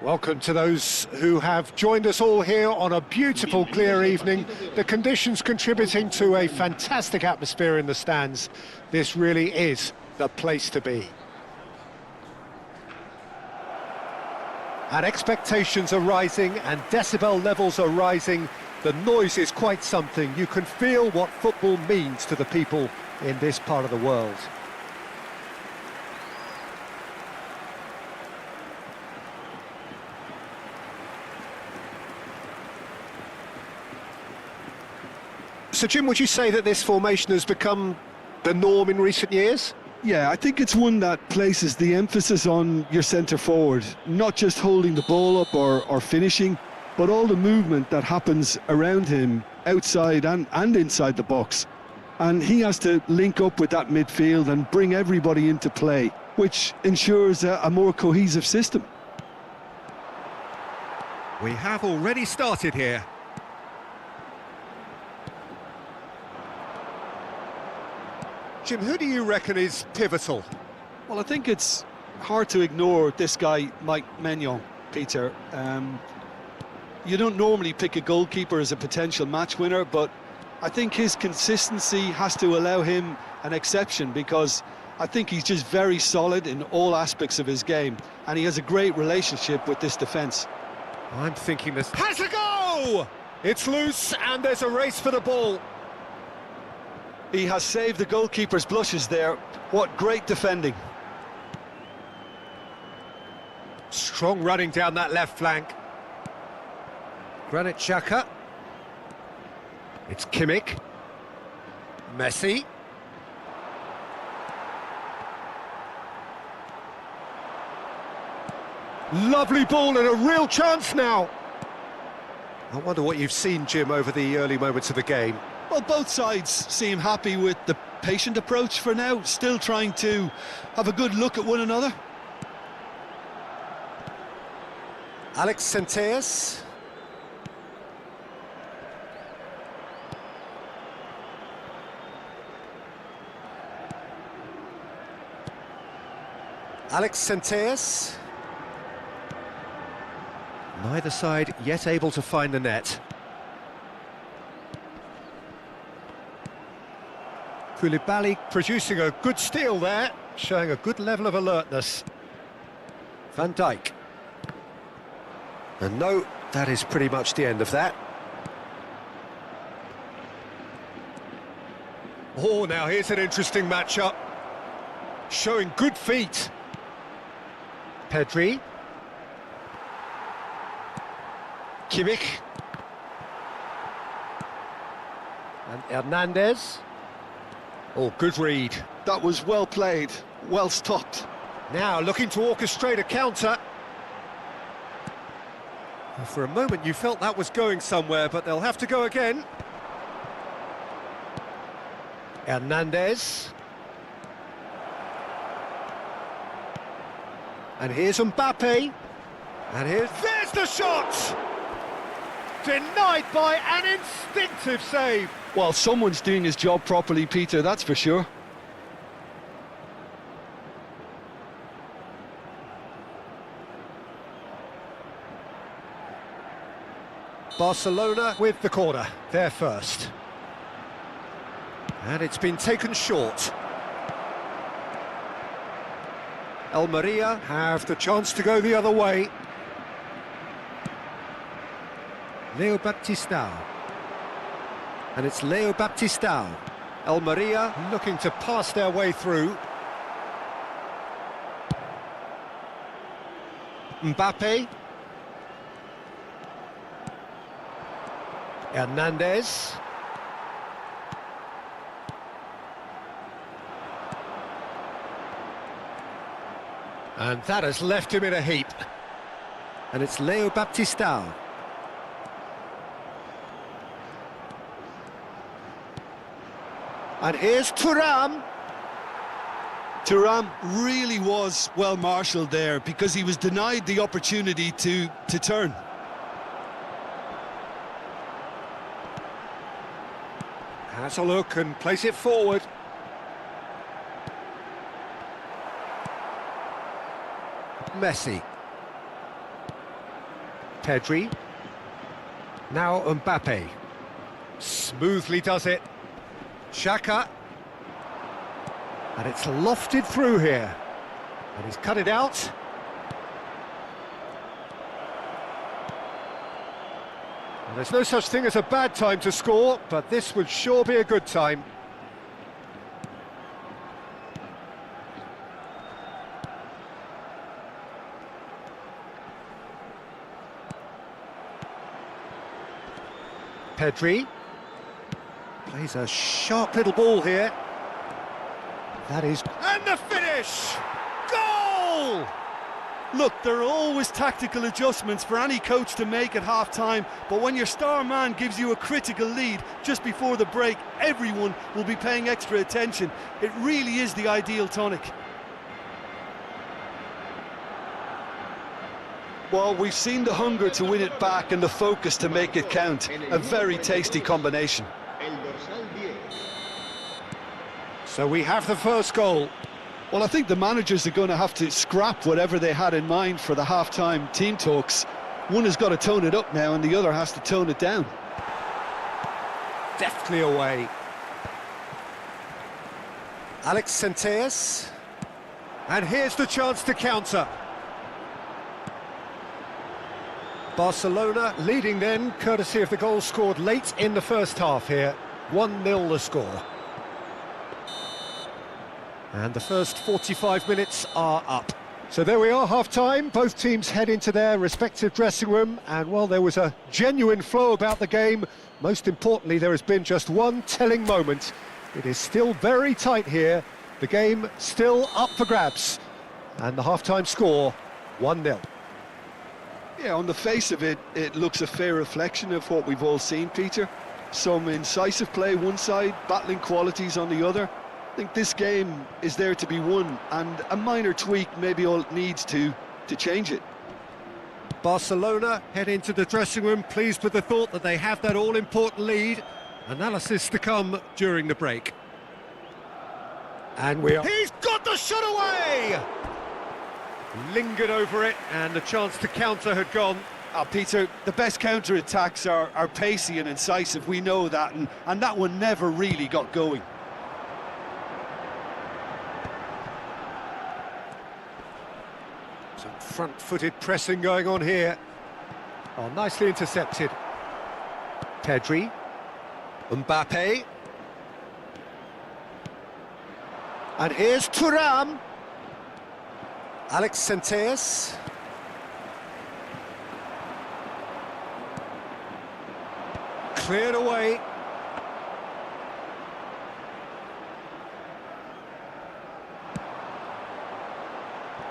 Welcome to those who have joined us all here on a beautiful, clear evening. The conditions contributing to a fantastic atmosphere in the stands. This really is the place to be. And expectations are rising and decibel levels are rising. The noise is quite something. You can feel what football means to the people in this part of the world. So, Jim, would you say that this formation has become the norm in recent years? Yeah, I think it's one that places the emphasis on your centre forward, not just holding the ball up or finishing, but all the movement that happens around him, outside and inside the box. And he has to link up with that midfield and bring everybody into play, which ensures a more cohesive system. We have already started here. Jim, who do you reckon is pivotal? Well, I think it's hard to ignore this guy, Mike Maignan, Peter. You don't normally pick a goalkeeper as a potential match winner, but I think his consistency has to allow him an exception, because I think he's just very solid in all aspects of his game, and he has a great relationship with this defence. I'm thinking this has a go! It's loose and there's a race for the ball. He has saved the goalkeeper's blushes there. What great defending. Strong running down that left flank. Granit Xhaka. It's Kimmich. Messi. Lovely ball and a real chance now. I wonder what you've seen, Jim, over the early moments of the game. Well, both sides seem happy with the patient approach for now, still trying to have a good look at one another. Alex Senteas. Alex Senteas. Neither side yet able to find the net. Koulibaly producing a good steal there, showing a good level of alertness. Van Dijk. And no, that is pretty much the end of that. Oh, now here's an interesting matchup. Showing good feet. Pedri. Kimmich. And Hernandez. Oh, good read. That was well played, well stopped. Now looking to orchestrate a counter. For a moment you felt that was going somewhere, but they'll have to go again. Hernandez. And here's Mbappe. And there's the shot! Denied by an instinctive save. Well, someone's doing his job properly, Peter, that's for sure. Barcelona with the corner, they're first. And it's been taken short. Almeria have the chance to go the other way. Leo Baptistao. And it's Leo Baptistao. Almeria looking to pass their way through. Mbappe. Hernandez. And that has left him in a heap. And it's Leo Baptistao. And here's Thuram. Thuram really was well marshalled there, because he was denied the opportunity to turn. Has a look and plays it forward. Messi. Pedri. Now Mbappe. Smoothly does it. Xhaka. And it's lofted through here. And he's cut it out. And there's no such thing as a bad time to score, but this would sure be a good time. Pedri plays a sharp little ball here. That is... And the finish! Goal! Look, there are always tactical adjustments for any coach to make at half-time, but when your star man gives you a critical lead just before the break, everyone will be paying extra attention. It really is the ideal tonic. Well, we've seen the hunger to win it back and the focus to make it count. A very tasty combination. So we have the first goal. Well, I think the managers are going to have to scrap whatever they had in mind for the half-time team talks. One has got to tone it up now and the other has to tone it down. Deftly away. Alex Senteas. And here's the chance to counter. Barcelona leading then, courtesy of the goal scored late in the first half here. 1-0 the score. And the first 45 minutes are up. So there we are, half-time. Both teams head into their respective dressing room. And while there was a genuine flow about the game, most importantly, there has been just one telling moment. It is still very tight here. The game still up for grabs. And the half-time score, 1-0. Yeah, on the face of it, it looks a fair reflection of what we've all seen, Peter. Some incisive play one side, battling qualities on the other. I think this game is there to be won, and a minor tweak may be all it needs to change it. Barcelona head into the dressing room pleased with the thought that they have that all-important lead. Analysis to come during the break. And we are... He's got the shot away! Lingered over it, and the chance to counter had gone. Peter, the best counter-attacks are pacey and incisive, we know that, and that one never really got going. Some front-footed pressing going on here. Oh, nicely intercepted. Pedri. Mbappe. And here's Thuram. Alex Senteas. Cleared away.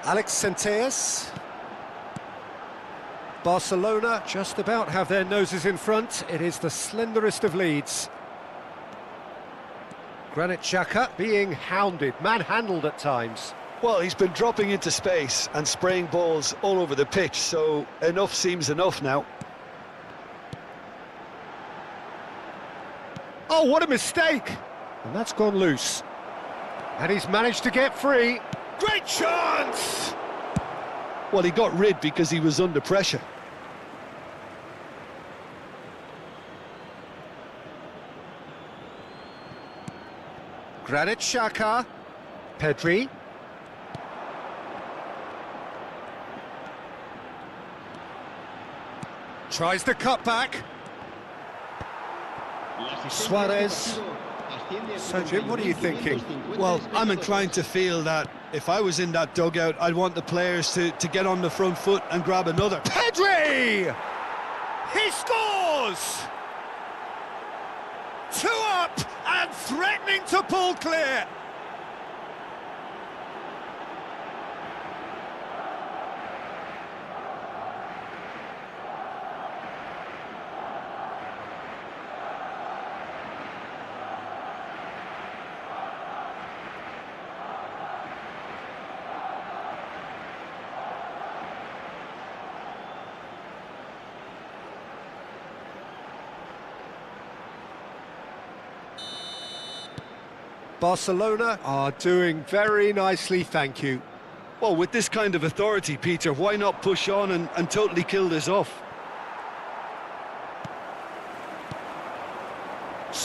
Alex Senteas. Barcelona just about have their noses in front. It is the slenderest of leads. Granit Xhaka being hounded, manhandled at times. Well, he's been dropping into space and spraying balls all over the pitch, so enough seems enough now. Oh, what a mistake! And that's gone loose. And he's managed to get free. Great chance! Well, he got rid because he was under pressure. Granit Xhaka. Pedri. Tries the cutback. Suarez. So, Jim, what are you thinking? Well, I'm inclined to feel that if I was in that dugout, I'd want the players to get on the front foot and grab another. Pedri! He scores! 2 up and threatening to pull clear. Barcelona are doing very nicely, thank you. Well, with this kind of authority, Peter, why not push on and totally kill this off?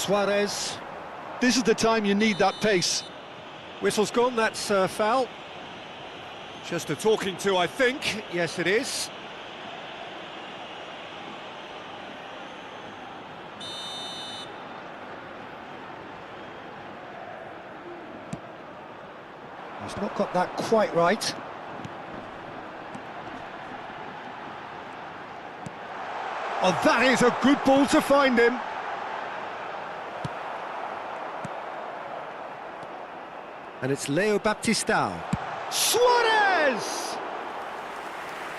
Suarez. This is the time you need that pace. Whistle's gone, that's a foul. Just a talking to, I think. Yes, it is. He's not got that quite right. Oh, that is a good ball to find him. And it's Leo Baptistao. Suarez!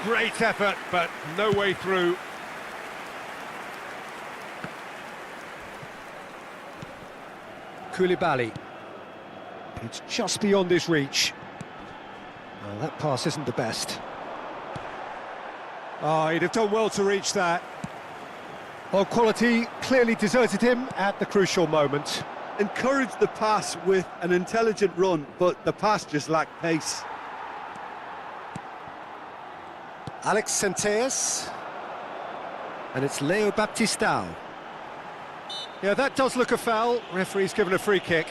Great effort, but no way through. Koulibaly. It's just beyond his reach. Well, that pass isn't the best. Oh, he'd have done well to reach that. Well, quality clearly deserted him at the crucial moment. Encouraged the pass with an intelligent run, but the pass just lacked pace. Alex Centeas. And it's Leo Baptistao. Yeah, that does look a foul. Referee's given a free kick.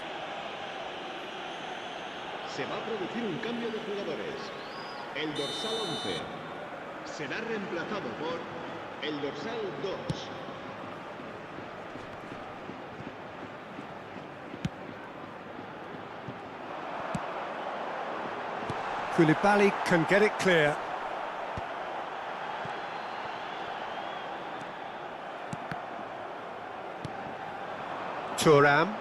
Se va a producir un cambio de jugadores. El dorsal 11 será reemplazado por el dorsal 2. Koulibaly can get it clear. Thuram.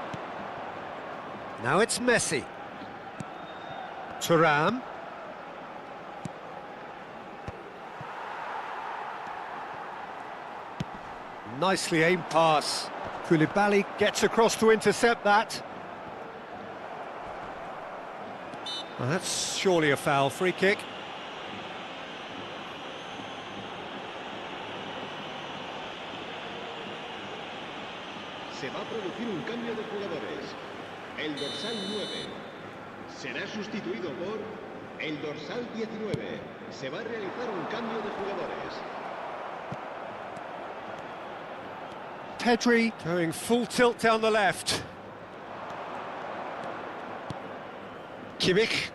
Now it's Messi. Thuram. Nicely aimed pass. Koulibaly gets across to intercept that. Well, that's surely a foul. Free kick. Se va a producir un cambio de jugadores. El dorsal 9 será sustituido por el dorsal 19. Se va a realizar un cambio de jugadores. Pedri going full tilt down the left. Kimmich.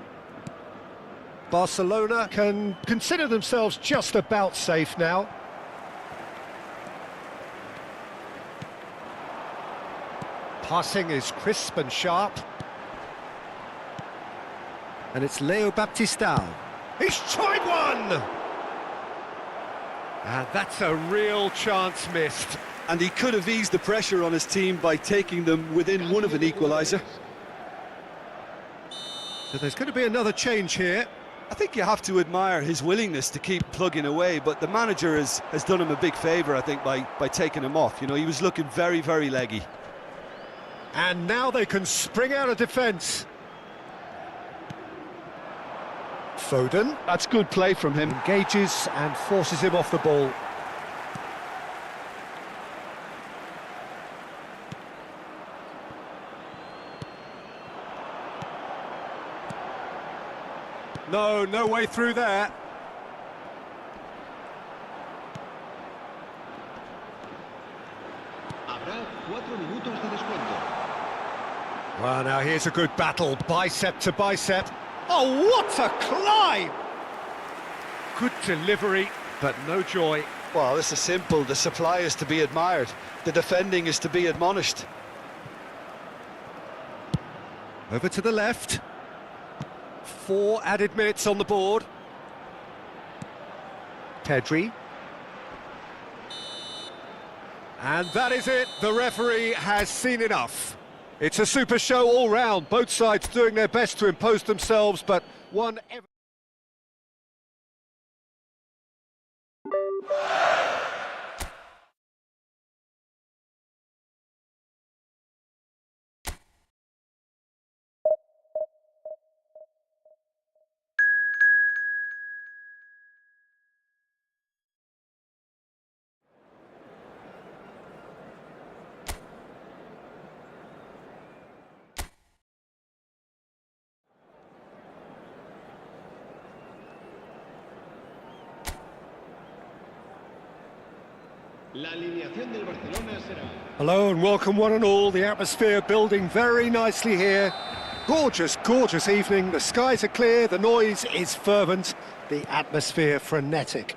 Barcelona can consider themselves just about safe now. Passing is crisp and sharp. And it's Leo Baptistao. He's tried one! And that's a real chance missed. And he could have eased the pressure on his team by taking them within one of an equaliser. So there's going to be another change here. I think you have to admire his willingness to keep plugging away, but the manager has done him a big favour, I think, by taking him off. You know, he was looking very, very leggy. And now they can spring out of defence. Foden. That's good play from him. Engages and forces him off the ball. No way through there. Habrá 4 minutos de descuento. Well, now here's a good battle, bicep to bicep. Oh, what a climb! Good delivery, but no joy. Well, this is simple. The supply is to be admired. The defending is to be admonished. Over to the left. 4 added minutes on the board. Pedri. And that is it. The referee has seen enough. It's a super show all round. Both sides doing their best to impose themselves, but one... La alineación del Barcelona será... Hello and welcome one and all. The atmosphere building very nicely here. Gorgeous, gorgeous evening. The skies are clear, the noise is fervent, the atmosphere frenetic.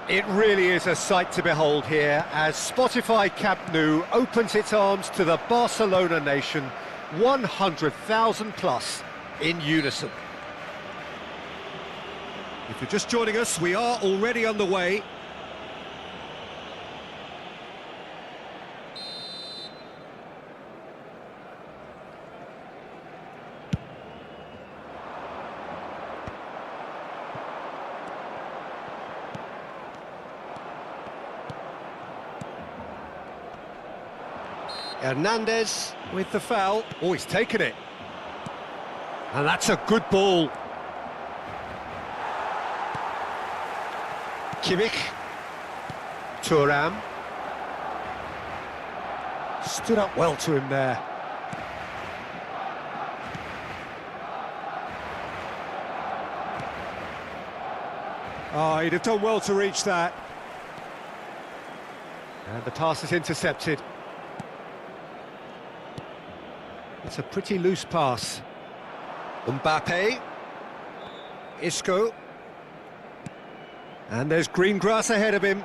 It really is a sight to behold here as Spotify Camp Nou opens its arms to the Barcelona nation, 100,000 plus in unison. If you're just joining us, we are already underway. Hernandez with the foul. Oh, he's taken it. And that's a good ball. Kimmich. Thuram. Stood up well to him there. Oh, he'd have done well to reach that. And the pass is intercepted. It's a pretty loose pass. Mbappe. Isco. And there's green grass ahead of him.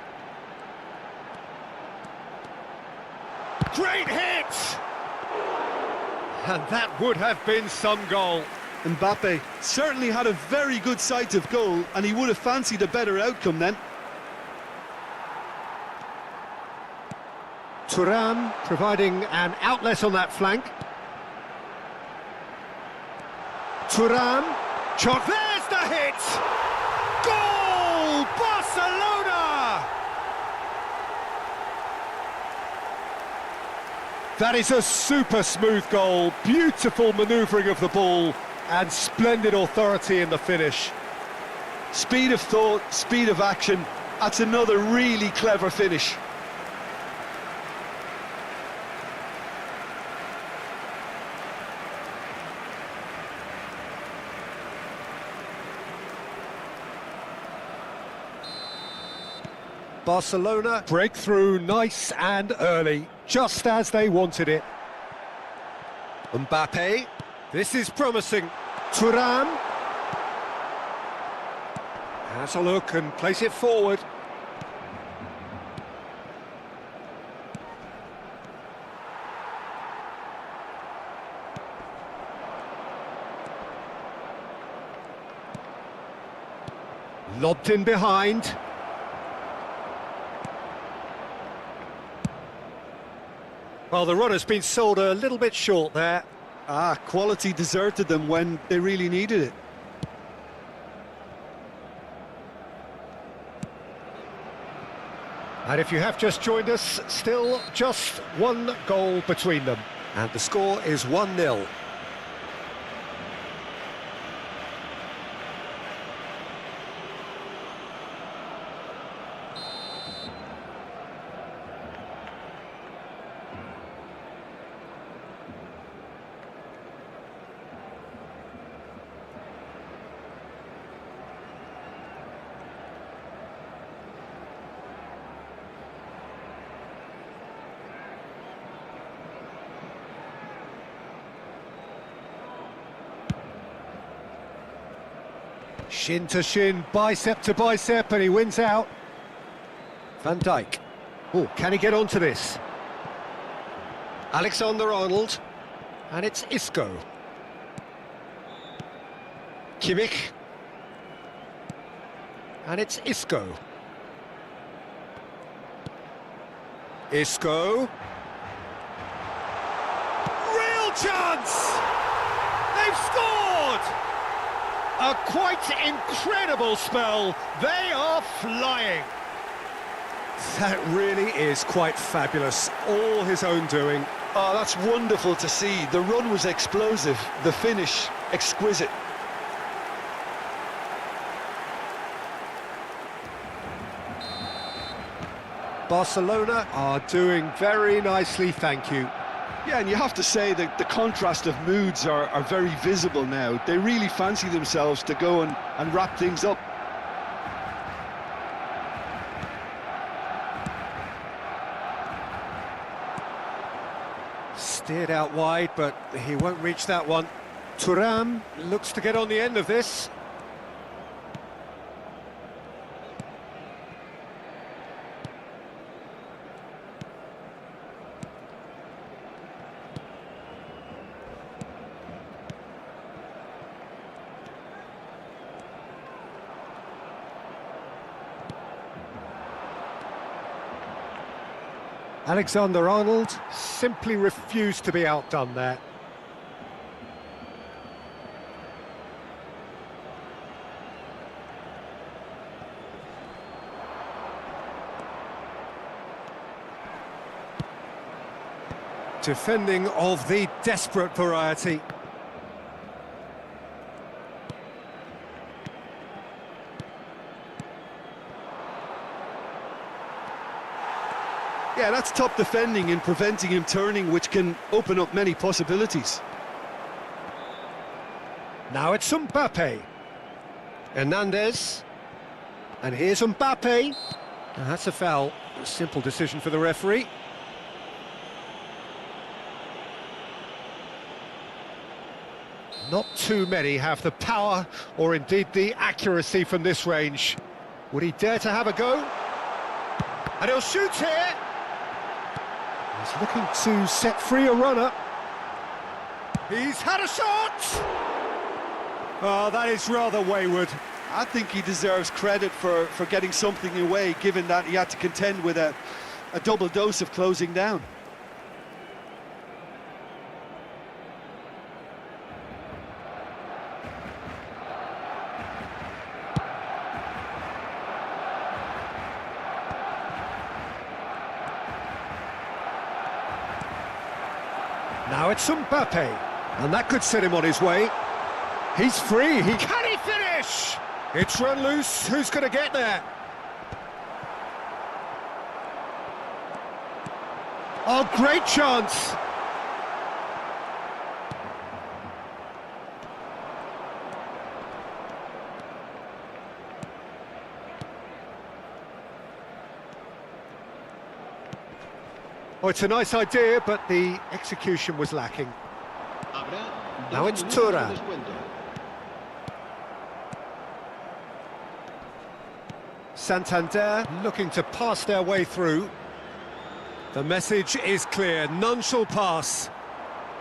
Great hit! And that would have been some goal. Mbappe certainly had a very good sight of goal, and he would have fancied a better outcome then. Thuram providing an outlet on that flank. Thuram, shot, there's the hit! Goal! Barcelona! That is a super smooth goal, beautiful manoeuvring of the ball, and splendid authority in the finish. Speed of thought, speed of action, that's another really clever finish. Barcelona breakthrough nice and early, just as they wanted it. Mbappe, this is promising. Thuram has a look and plays it forward. Lobbed in behind. Well, the run has been sold a little bit short there. Quality deserted them when they really needed it. And if you have just joined us, still just one goal between them. And the score is 1-0. Shin to shin, bicep to bicep, and he wins out. Van Dijk. Oh, can he get onto this? Alexander-Arnold. And it's Isco. Kimmich. And it's Isco. Isco. Real chance! They've scored! A quite incredible spell. They are flying. That really is quite fabulous. All his own doing. Oh, that's wonderful to see. The run was explosive, the finish exquisite. Barcelona are doing very nicely, thank you. Yeah, and you have to say that the contrast of moods are very visible now. They really fancy themselves to go and wrap things up. Steered out wide, but he won't reach that one. Thuram looks to get on the end of this. Alexander-Arnold simply refused to be outdone there. Defending of the desperate variety. Yeah, that's top defending and preventing him turning, which can open up many possibilities. Now it's Mbappe. Hernandez. And here's Mbappe. Now that's a foul. A simple decision for the referee. Not too many have the power or indeed the accuracy from this range. Would he dare to have a go? And he'll shoot here. He's looking to set free a runner. He's had a shot! Oh, that is rather wayward. I think he deserves credit for getting something away, given that he had to contend with a double dose of closing down. Now it's Mbappe, and that could set him on his way. He's free, can he finish? It's run loose, who's going to get there? Oh, great chance! Oh, it's a nice idea, but the execution was lacking. Now it's Thuram. Santander looking to pass their way through. The message is clear, none shall pass.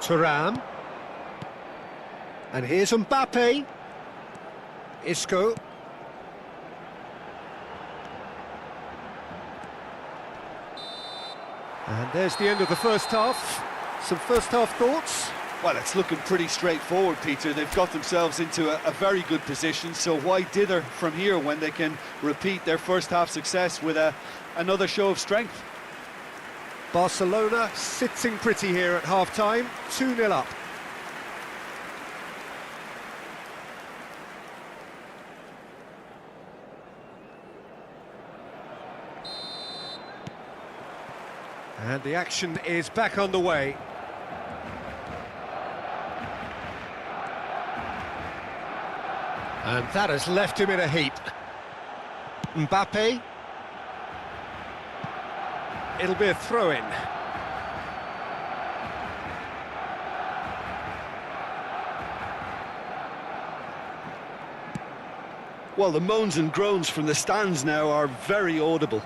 Thuram. And here's Mbappe. Isco. And there's the end of the first half. Some first half thoughts? Well, it's looking pretty straightforward, Peter. They've got themselves into a very good position, so why dither from here when they can repeat their first half success with another show of strength? Barcelona sitting pretty here at half-time, 2-0 up. And the action is back on the way. And that has left him in a heap. Mbappe. It'll be a throw-in. Well, the moans and groans from the stands now are very audible.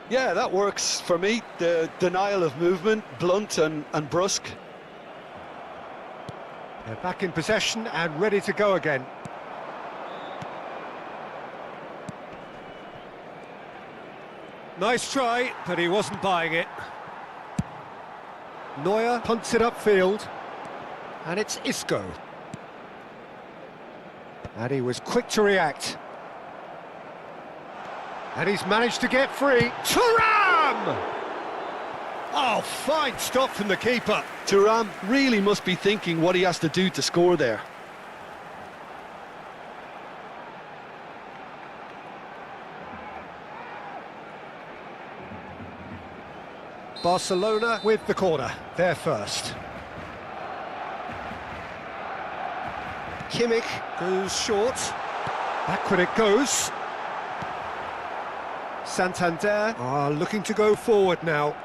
Yeah, that works for me. The denial of movement, blunt and brusque. They're back in possession and ready to go again. Nice try, but he wasn't buying it. Neuer punts it upfield. And it's Isco. And he was quick to react. And he's managed to get free. Thuram! Oh, fine stop from the keeper. Thuram really must be thinking what he has to do to score there. Barcelona with the corner, they're first. Kimmich goes short. Backward it goes. Santander are looking to go forward now.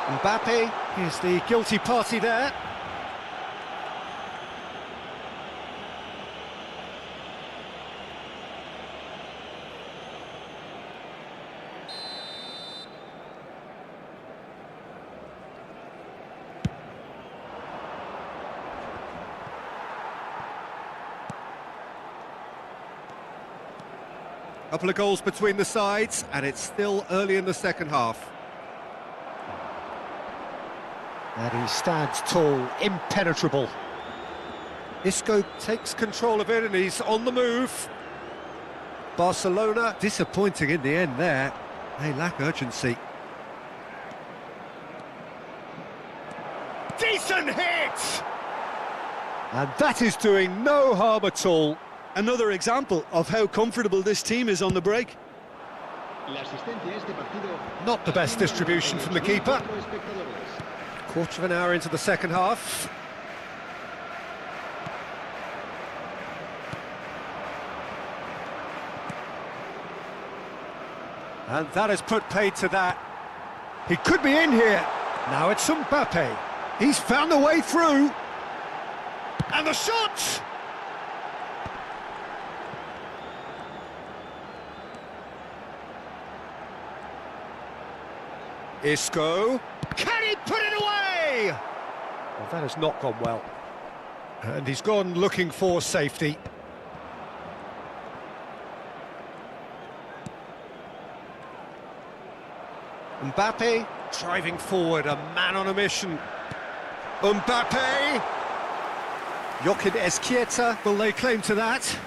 Mbappe is the guilty party there. Couple of goals between the sides, and it's still early in the second half. And he stands tall, impenetrable. Isco takes control of it, and he's on the move. Barcelona, disappointing in the end there. They lack urgency. Decent hit! And that is doing no harm at all. Another example of how comfortable this team is on the break. Not the best distribution from the keeper. Quarter of an hour into the second half. And that has put paid to that. He could be in here. Now it's Mbappe. He's found the way through. And the shot! Isco, can he put it away? Well, that has not gone well. And he's gone looking for safety. Mbappe driving forward, a man on a mission. Mbappe! Joaquin Esquieta, will lay claim to that?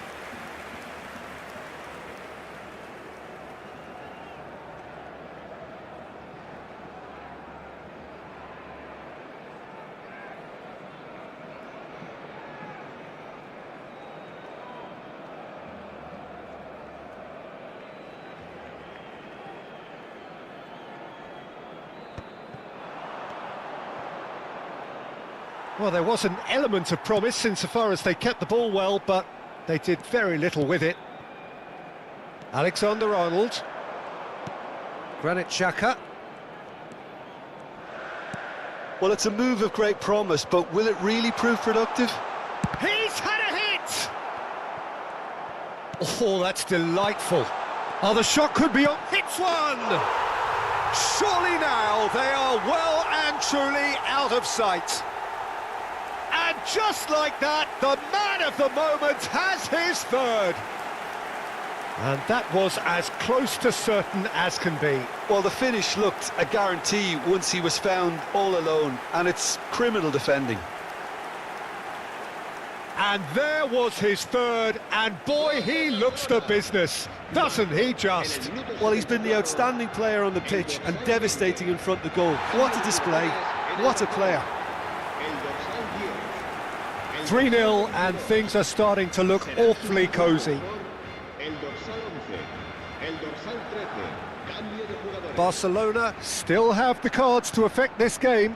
Well, there was an element of promise insofar as they kept the ball well, but they did very little with it. Alexander-Arnold. Granit Xhaka. Well, it's a move of great promise, but will it really prove productive? He's had a hit! Oh, that's delightful. Oh, the shot could be on. Hits one! Surely now they are well and truly out of sight. And just like that, the man of the moment has his third. And that was as close to certain as can be. Well, the finish looked a guarantee once he was found all alone, and it's criminal defending. And there was his third, and boy, he looks the business, doesn't he just? Well, he's been the outstanding player on the pitch and devastating in front of the goal. What a display, what a player. 3-0, and things are starting to look awfully cosy. Barcelona still have the cards to affect this game.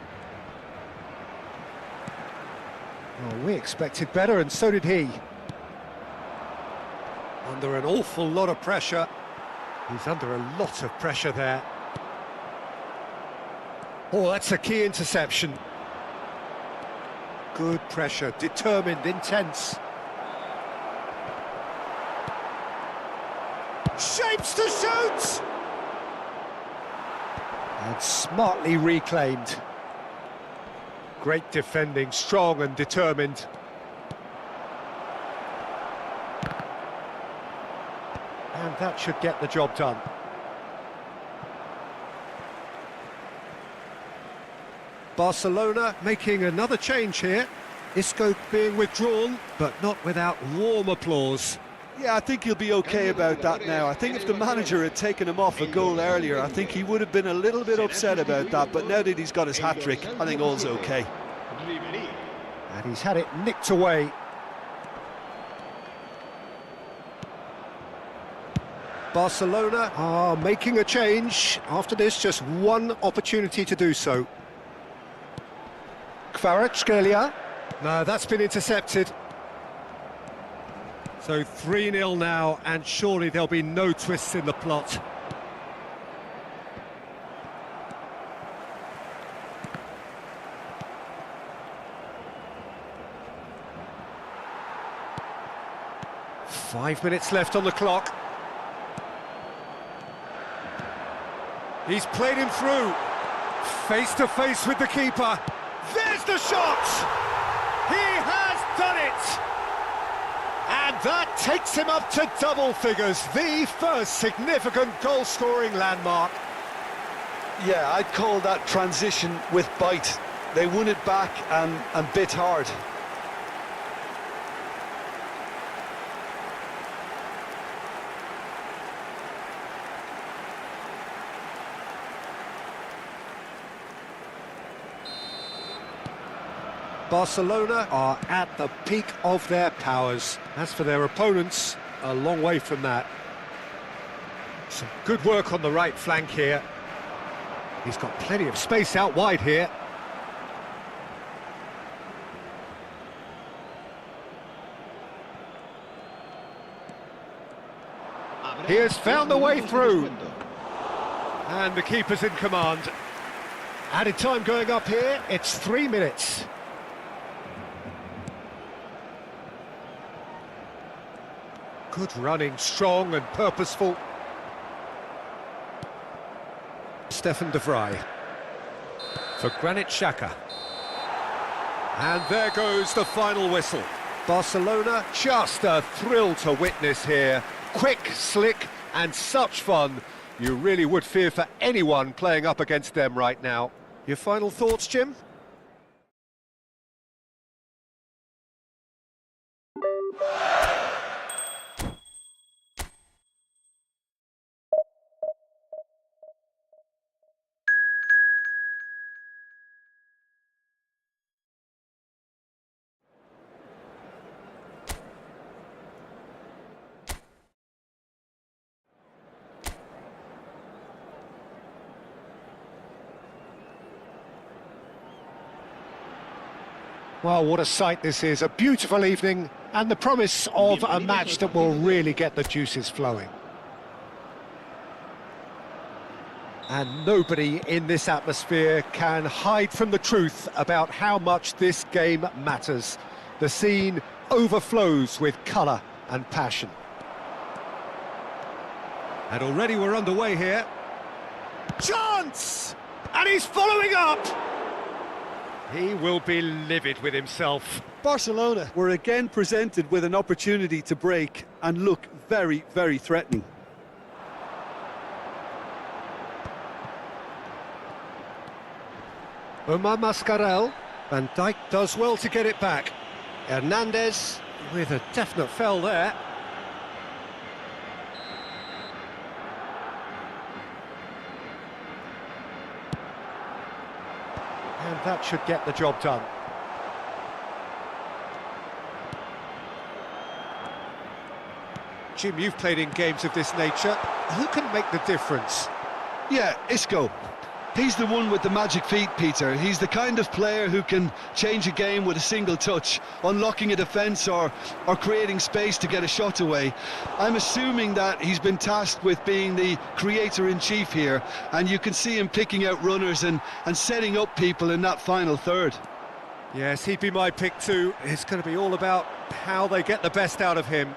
Oh, we expected better, and so did he. Under an awful lot of pressure. He's under a lot of pressure there. Oh, that's a key interception. Good pressure, determined, intense. Shapes to shoot! And smartly reclaimed. Great defending, strong and determined. And that should get the job done. Barcelona making another change here. Isco being withdrawn, but not without warm applause. Yeah, I think he'll be okay about that now. I think if the manager had taken him off a goal earlier, I think he would have been a little bit upset about that, but now that he's got his hat-trick, I think all's okay. And he's had it nicked away. Barcelona are making a change. After this, just one opportunity to do so. Kvaratskhelia. No, that's been intercepted. So 3-0 now, and surely there'll be no twists in the plot. 5 minutes left on the clock. He's played him through. Face to face with the keeper. There's the shot! He has done it! And that takes him up to double figures, the first significant goal-scoring landmark. Yeah, I'd call that transition with bite. They won it back and bit hard. Barcelona are at the peak of their powers. As for their opponents, a long way from that. Some good work on the right flank here. He's got plenty of space out wide here. He has found the way through. And the keeper's in command. Added time going up here, it's 3 minutes. Good running, strong and purposeful. Stefan de Vrij for Granit Xhaka. And there goes the final whistle. Barcelona, just a thrill to witness here. Quick, slick and such fun. You really would fear for anyone playing up against them right now. Your final thoughts, Jim? Well, what a sight this is, a beautiful evening and the promise of a match that will really get the juices flowing. And nobody in this atmosphere can hide from the truth about how much this game matters. The scene overflows with colour and passion. And already we're underway here. Chance! And he's following up! He will be livid with himself. Barcelona were again presented with an opportunity to break and look very, very threatening. Omar Mascarell. Van Dijk does well to get it back. Hernandez with a definite foul there. And that should get the job done. Jim, you've played in games of this nature. Who can make the difference? Yeah, Isco. He's the one with the magic feet, Peter. He's the kind of player who can change a game with a single touch, unlocking a defence or creating space to get a shot away. I'm assuming that he's been tasked with being the creator-in-chief here, and you can see him picking out runners and setting up people in that final third. Yes, he'd be my pick too. It's going to be all about how they get the best out of him.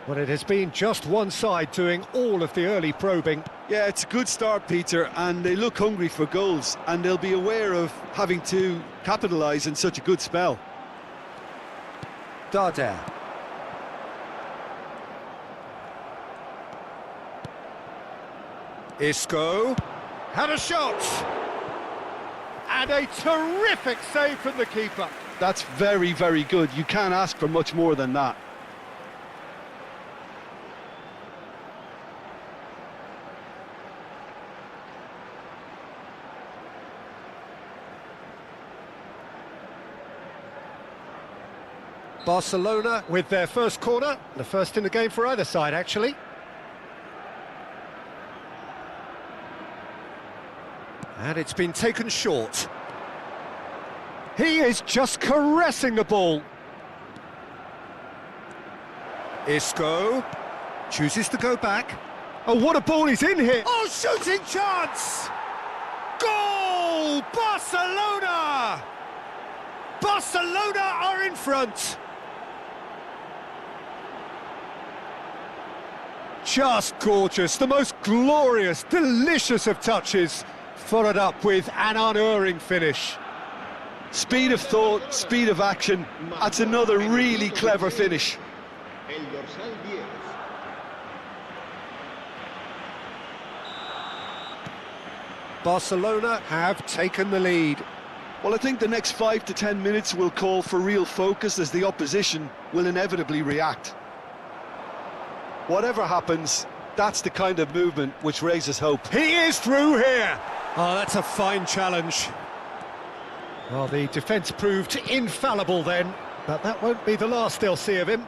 Well, it has been just one side doing all of the early probing. Yeah, it's a good start, Peter, and they look hungry for goals, and they'll be aware of having to capitalise in such a good spell. Darder. Isco. Had a shot! And a terrific save from the keeper. That's very, very good. You can't ask for much more than that. Barcelona with their first corner, the first in the game for either side, actually. And it's been taken short. He is just caressing the ball. Isco chooses to go back. Oh, what a ball he's in here! Oh, shooting chance! Goal! Barcelona! Barcelona are in front. Just gorgeous, the most glorious, delicious of touches, followed up with an unerring finish. Speed of thought, speed of action. That's another really clever finish. El dorsal 10. Barcelona have taken the lead. Well, I think the next 5 to 10 minutes will call for real focus, as the opposition will inevitably react. Whatever happens, that's the kind of movement which raises hope. He is through here. Oh, that's a fine challenge. Well, the defence proved infallible then, but that won't be the last they'll see of him.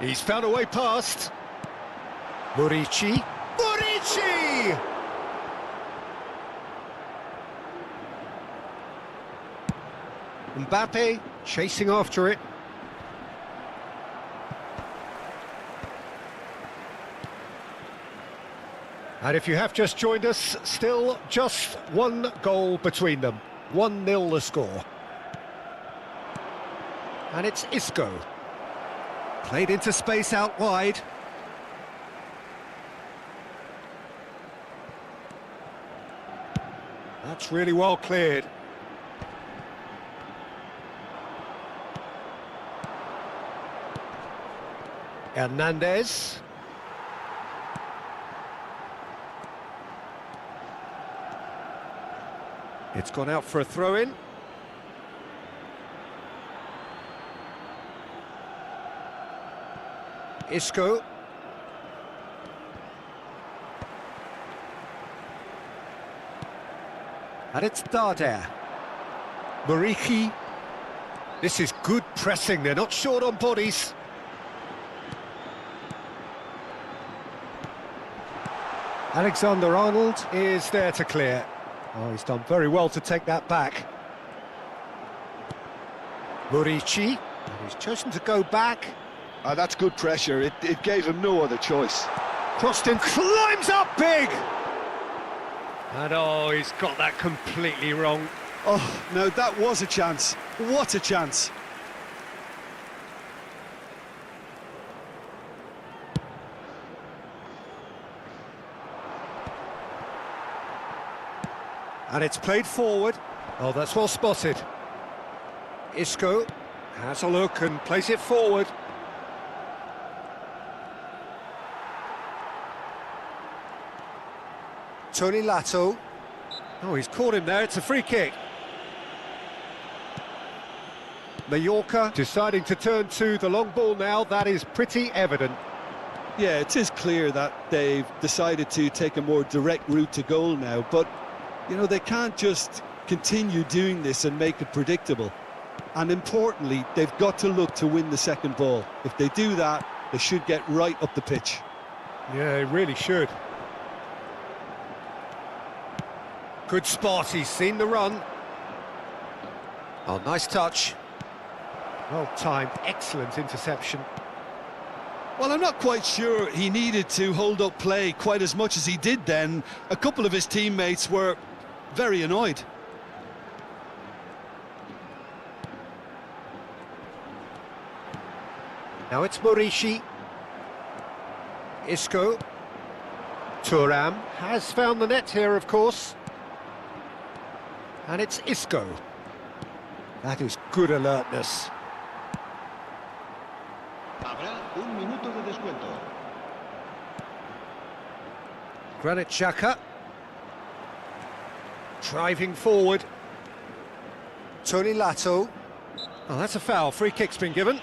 He's found a way past. Murici. Murici! Mbappe chasing after it. And if you have just joined us, still just one goal between them. 1-0 the score. And it's Isco. Played into space out wide. That's really well cleared. Hernandez. It's gone out for a throw-in. Isco. And it's Darder. Murici. This is good pressing, they're not short on bodies. Alexander-Arnold is there to clear. Oh, he's done very well to take that back. Murici, and he's chosen to go back. That's good pressure. It gave him no other choice. Crossed in, climbs up big! And oh, he's got that completely wrong. Oh, no, that was a chance. What a chance. And it's played forward. Oh, that's well spotted. Isco has a look and plays it forward. Tony Lato. Oh, he's caught him there, it's a free kick. Mallorca deciding to turn to the long ball now, that is pretty evident. Yeah, it is clear that they've decided to take a more direct route to goal now, but, you know, they can't just continue doing this and make it predictable. And importantly, they've got to look to win the second ball. If they do that, they should get right up the pitch. Yeah, they really should. Good spot, he's seen the run. Oh, nice touch. Well timed, excellent interception. Well, I'm not quite sure he needed to hold up play quite as much as he did then. A couple of his teammates were very annoyed. Now it's Murici. Isco. Thuram has found the net here, of course. And it's Isco. That is good alertness. Habrá un minuto de descuento. Granit Xhaka. Driving forward. Tony Lato. Oh, that's a foul. Free kick's been given.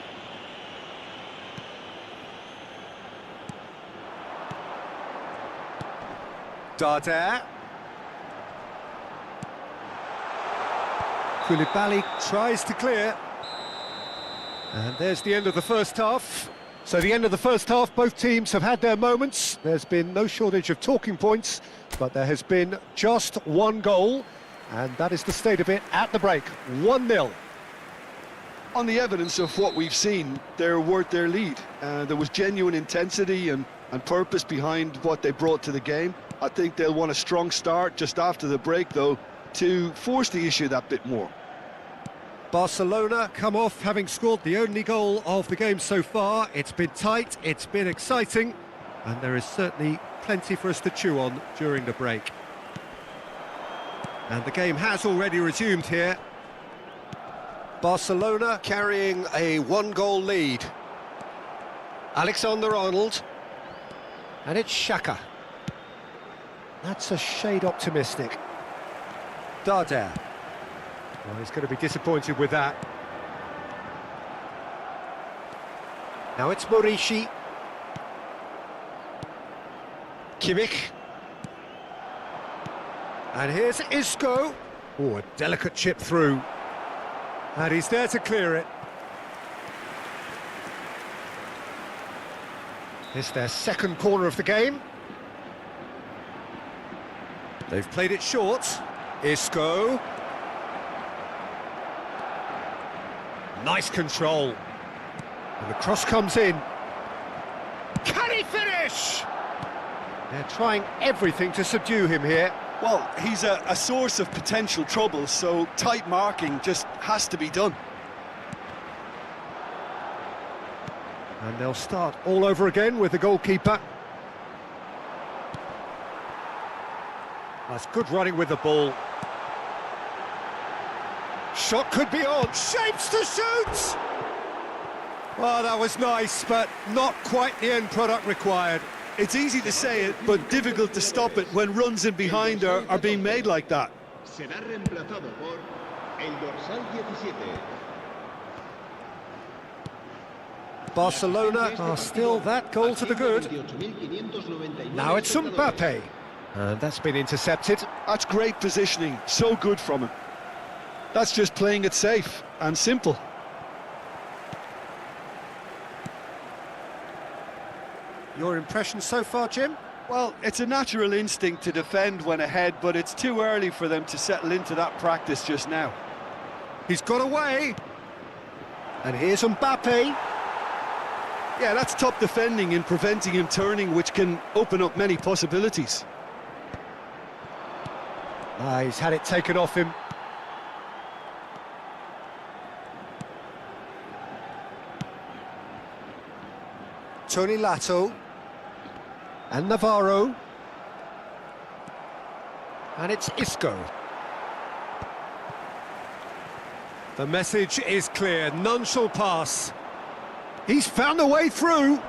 Darder. Koulibaly tries to clear. And there's the end of the first half. So the end of the first half, both teams have had their moments. There's been no shortage of talking points, but there has been just one goal, and that is the state of it at the break, 1-0. On the evidence of what we've seen, they're worth their lead. There was genuine intensity and purpose behind what they brought to the game. I think they'll want a strong start just after the break, though, to force the issue that bit more. Barcelona come off having scored the only goal of the game so far. It's been tight, it's been exciting, and there is certainly plenty for us to chew on during the break. And the game has already resumed here. Barcelona carrying a one-goal lead. Alexander-Arnold. And it's Xhaka. That's a shade optimistic. Darder. Well, he's going to be disappointed with that. Now it's Morishi. Kimmich. And here's Isco. Oh, a delicate chip through. And he's there to clear it. It's their second corner of the game. They've played it short. Isco. Nice control. And the cross comes in. Can he finish? They're trying everything to subdue him here. Well, he's a source of potential trouble, so tight marking just has to be done. And they'll start all over again with the goalkeeper. That's good running with the ball. Shot could be on. Shapes to shoot! Well, that was nice, but not quite the end product required. It's easy to say it, but difficult to stop it when runs in behind are being made like that. Será reemplazado por el dorsal 17. Barcelona are still that goal to the good. Now it's Mbappe. And that's been intercepted. That's great positioning, so good from him. That's just playing it safe and simple. Your impression so far, Jim? Well, it's a natural instinct to defend when ahead, but it's too early for them to settle into that practice just now. He's got away. And here's Mbappe. Yeah, that's top defending and preventing him turning, which can open up many possibilities. He's had it taken off him. Tony Lato. And Navarro. And it's Isco. The message is clear, none shall pass. He's found a way through.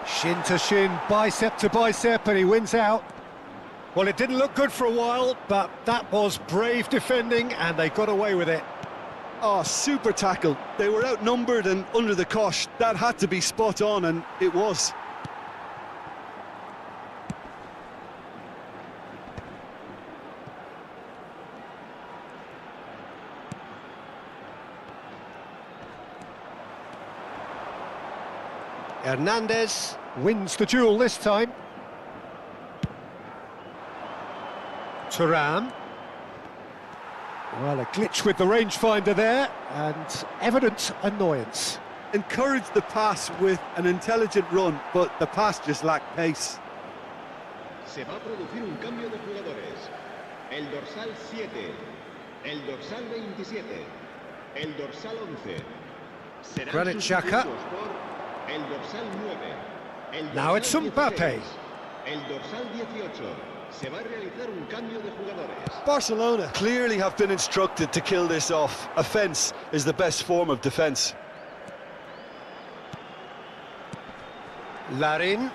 Shin to shin, bicep to bicep, and he wins out. Well, it didn't look good for a while, but that was brave defending, and they got away with it. Oh, super tackle. They were outnumbered and under the cosh. That had to be spot on, and it was. Hernandez wins the duel this time. Thuram. Well, a glitch with the rangefinder there, and evident annoyance. Encouraged the pass with an intelligent run, but the pass just lacked pace. Se va a producir un cambio de jugadores. El dorsal 7, el dorsal 27, el dorsal 11. Serán Granit Xhaka. sustituidos por el dorsal 9, el dorsal Now it's Mbappe. 16, el dorsal 18. Se va a realizar un cambio de jugadores. Barcelona clearly have been instructed to kill this off. Offence is the best form of defence. Larin.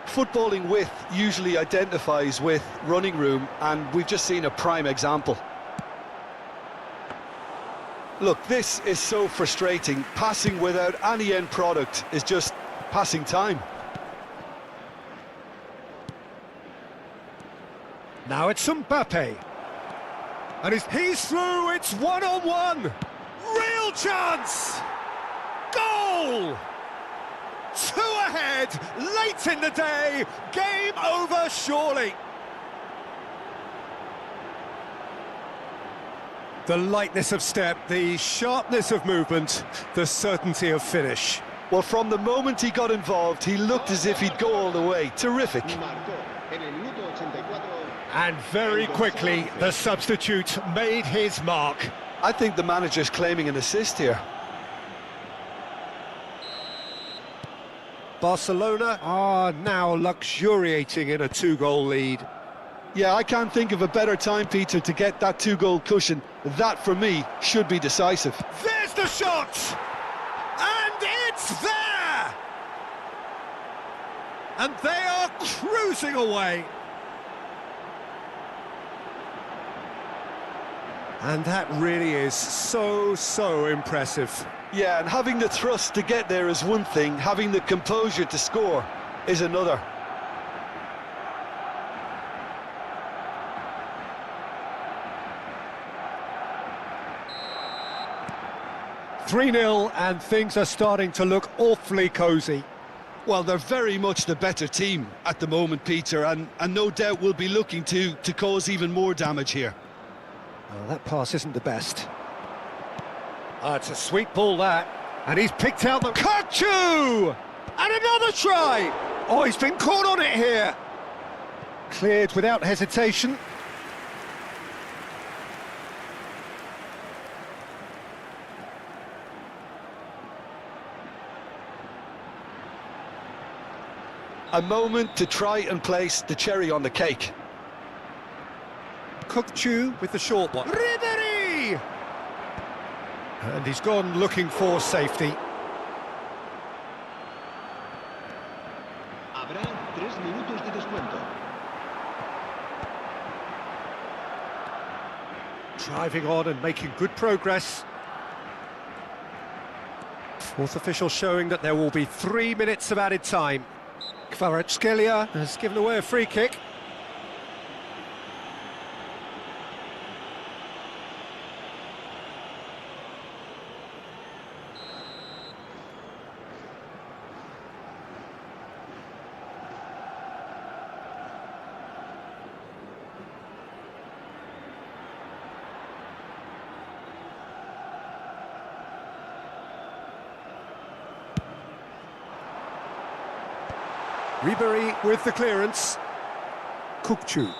Footballing width usually identifies with running room, and we've just seen a prime example. Look, this is so frustrating. Passing without any end product is just passing time. Now it's Mbappe. And he's through, it's one-on-one. Real chance! Goal! 2 ahead, late in the day, game over surely. The lightness of step, the sharpness of movement, the certainty of finish. Well, from the moment he got involved, he looked as if he'd go all the way. Terrific. Marcó en el minuto 84. And very quickly, the substitute made his mark. I think the manager's claiming an assist here. Barcelona are now luxuriating in a 2-goal lead. Yeah, I can't think of a better time, Peter, to get that 2-goal cushion. That, for me, should be decisive. There's the shot! And it's there! And they are cruising away. And that really is so impressive. Yeah, and having the thrust to get there is one thing, having the composure to score is another. "3-0, and things are starting to look awfully cosy. Well, they're very much the better team at the moment, Peter, and no doubt will be looking to cause even more damage here. Well, that pass isn't the best. Oh, it's a sweet ball, that. And he's picked out the... Kachu! And another try! Oh, he's been caught on it here. Cleared without hesitation. A moment to try and place the cherry on the cake. Kachu with the short one. Ribery! And he's gone looking for safety. Habrá 3 minutos de descuento. Driving on and making good progress. Fourth official showing that there will be 3 minutes of added time. Kvaratskhelia has given away a free kick. Ribery with the clearance. Kukcu.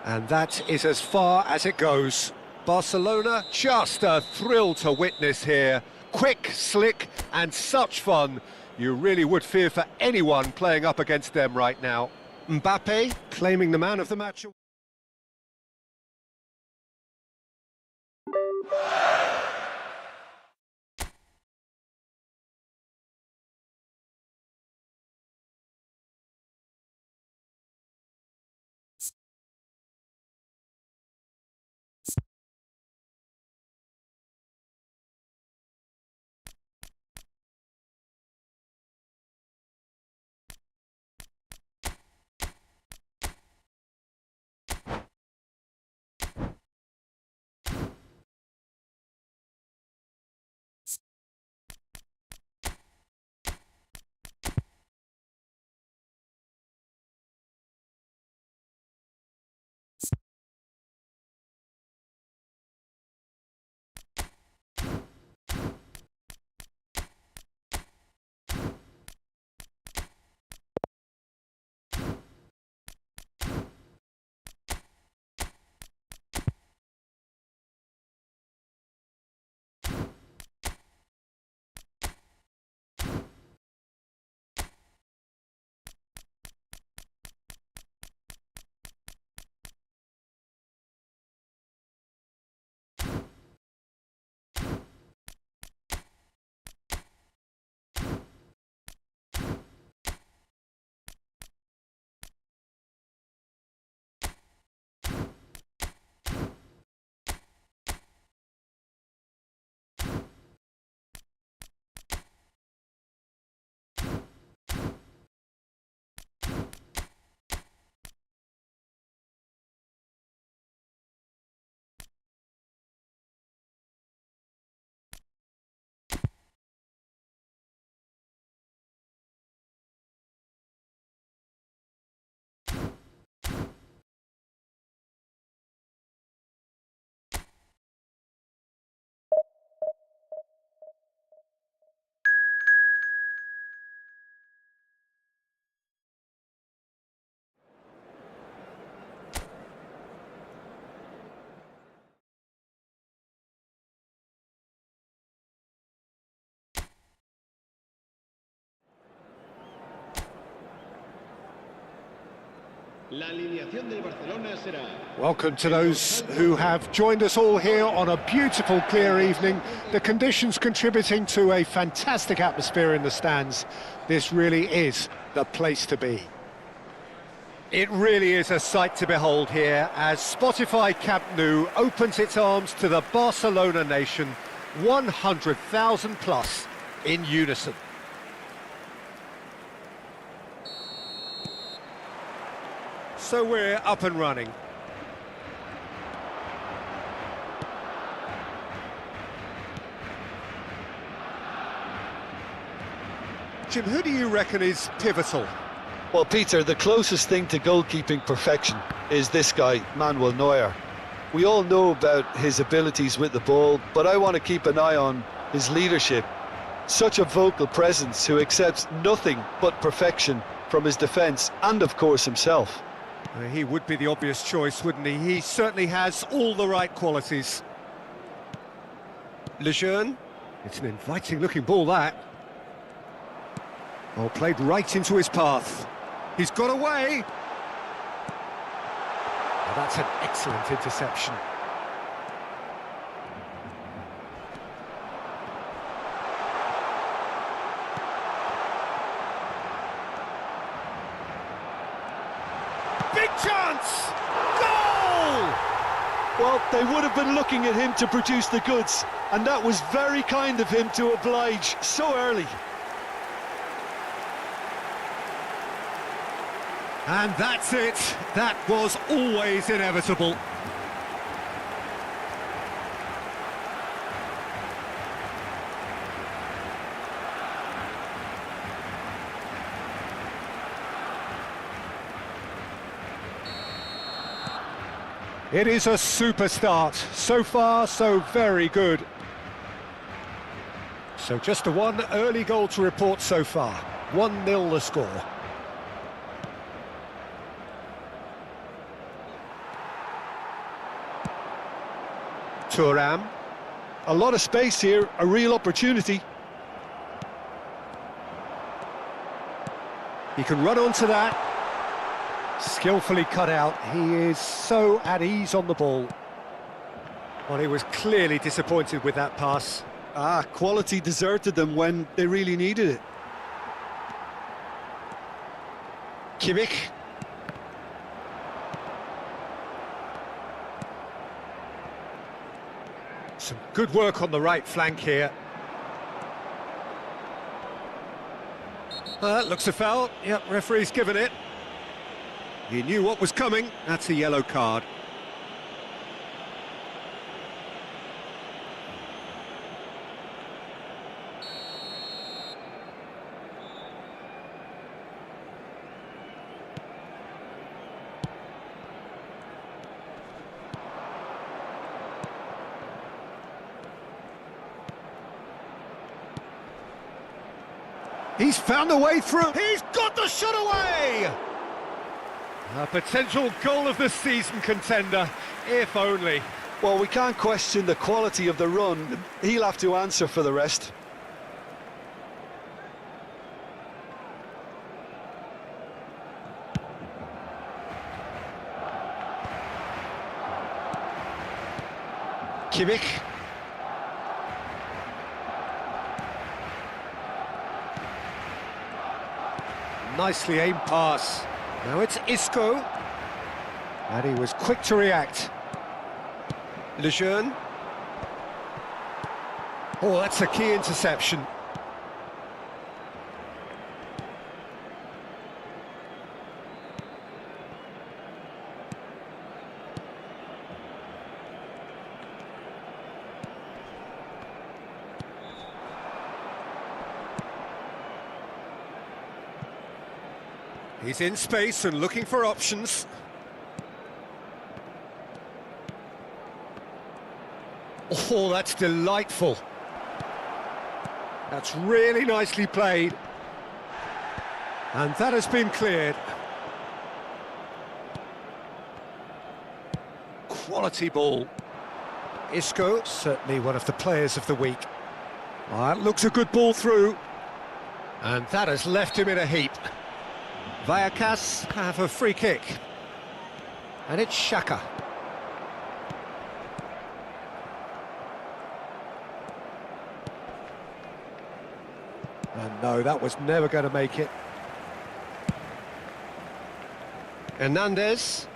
And that is as far as it goes. Barcelona, just a thrill to witness here. Quick, slick, and such fun. You really would fear for anyone playing up against them right now. Mbappe claiming the man of the match. La alineación del Barcelona será... Welcome to those who have joined us all here on a beautiful, clear evening. The conditions contributing to a fantastic atmosphere in the stands. This really is the place to be. It really is a sight to behold here as Spotify Camp Nou opens its arms to the Barcelona nation, 100,000 plus in unison. So we're up and running. Jim, who do you reckon is pivotal? Well, Peter, the closest thing to goalkeeping perfection is this guy, Manuel Neuer. We all know about his abilities with the ball, but I want to keep an eye on his leadership. Such a vocal presence who accepts nothing but perfection from his defence and, of course, himself. He would be the obvious choice, wouldn't he? He certainly has all the right qualities. Lejeune. It's an inviting-looking ball, that. Oh, played right into his path. He's got away. Oh, that's an excellent interception. Big chance! Goal! Well, they would have been looking at him to produce the goods, and that was very kind of him to oblige so early. And that's it. That was always inevitable. It is a super start. So far, so very good. So just the one early goal to report so far. 1-0 the score. Thuram. A lot of space here, a real opportunity. He can run onto that. Skillfully cut out. He is so at ease on the ball. Well, he was clearly disappointed with that pass. Quality deserted them when they really needed it. Kimmich. Some good work on the right flank here. Looks a foul. Yep, referee's given it. He knew what was coming. That's a yellow card. He's found a way through. He's got the shot away! A potential goal of the season contender, if only. Well, we can't question the quality of the run. He'll have to answer for the rest. Kimmich. Nicely aimed pass. Now it's Isco. And he was quick to react. Lejeune. Oh, that's a key interception. He's in space and looking for options. Oh, that's delightful. That's really nicely played. And that has been cleared. Quality ball. Isco, certainly one of the players of the week. That looks a good ball through. And that has left him in a heap. Vallecas have a free kick. And it's Xhaka. And no, that was never going to make it. Hernandez.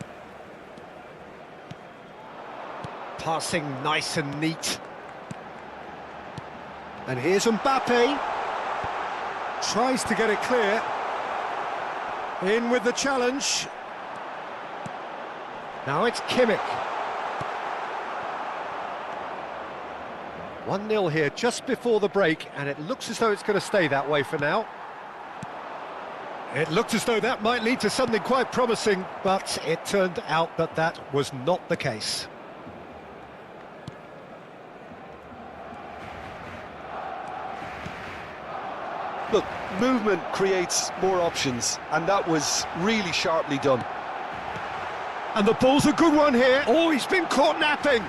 Passing nice and neat. And here's Mbappe. Tries to get it clear. In with the challenge. Now it's Kimmich. 1-0 here just before the break, and it looks as though it's going to stay that way for now. It looked as though that might lead to something quite promising, but it turned out that that was not the case. Look, movement creates more options, and that was really sharply done. And the ball's a good one here. Oh, he's been caught napping.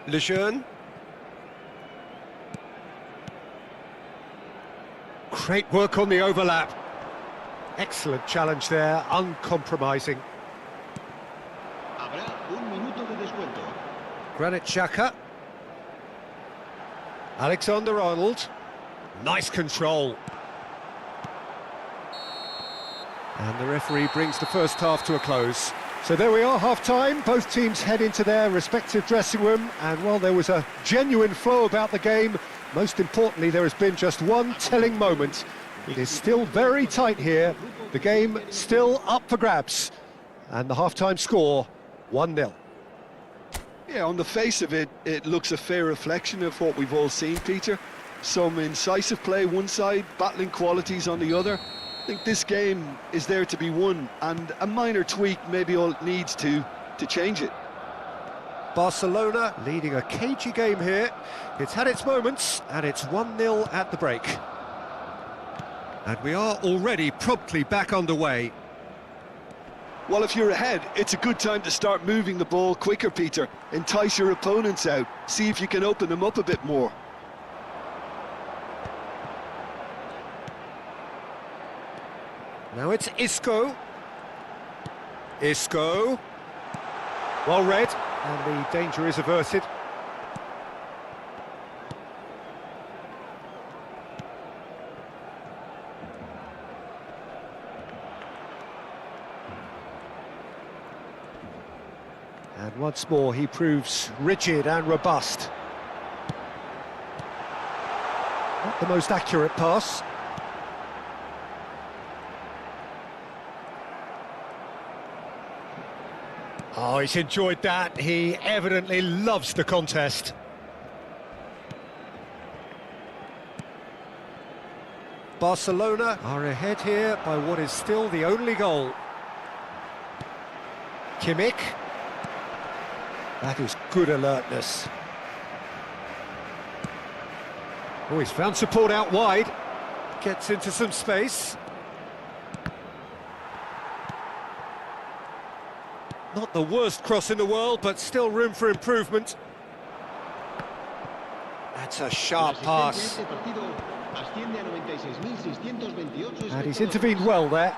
Lejeune. Great work on the overlap. Excellent challenge there, uncompromising. Habrá un minuto de descuento. Granit Xhaka. Alexander-Arnold. Nice control. And the referee brings the first half to a close. So there we are, half-time. Both teams head into their respective dressing room, and while there was a genuine flow about the game, most importantly, there has been just one telling moment. It is still very tight here. The game still up for grabs. And the half-time score, 1-0. Yeah, on the face of it, it looks a fair reflection of what we've all seen, Peter. Some incisive play one side, battling qualities on the other. I think this game is there to be won, and a minor tweak maybe all it needs to change it. Barcelona leading a cagey game here. It's had its moments, and it's 1-0 at the break. And we are already promptly back underway. Well, if you're ahead, it's a good time to start moving the ball quicker, Peter. Entice your opponents out, see if you can open them up a bit more. Now it's Isco. Isco. Well read, and the danger is averted. And once more he proves rigid and robust. Not the most accurate pass. Oh, he's enjoyed that. He evidently loves the contest. Barcelona are ahead here by what is still the only goal. Kimmich. That is good alertness. Oh, he's found support out wide. Gets into some space. Not the worst cross in the world, but still room for improvement. That's a sharp pass. And he's intervened well there.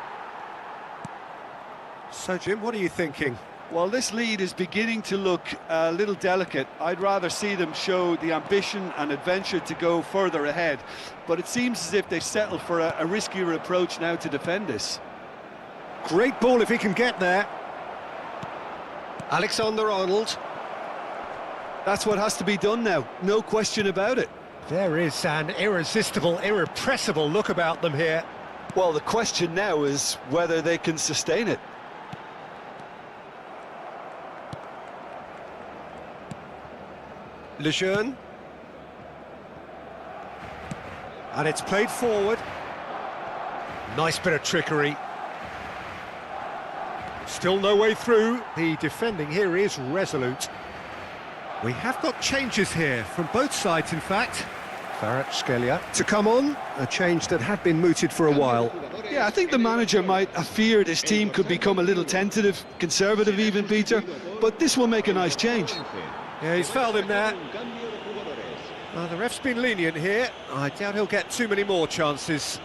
So, Jim, what are you thinking? Well, this lead is beginning to look a little delicate. I'd rather see them show the ambition and adventure to go further ahead. But it seems as if they've settled for a riskier approach now to defend this. Great ball if he can get there. Alexander-Arnold. That's what has to be done now, no question about it. There is an irresistible, irrepressible look about them here. Well, the question now is whether they can sustain it. Lejeune. And it's played forward. Nice bit of trickery. Still no way through. The defending here is resolute. We have got changes here from both sides, in fact. Kvaratskhelia to come on, a change that had been mooted for a while. Yeah, I think the manager might have feared his team could become a little tentative, conservative even, Peter, but this will make a nice change. Yeah, he's fouled him there. The ref's been lenient here. I doubt he'll get too many more chances.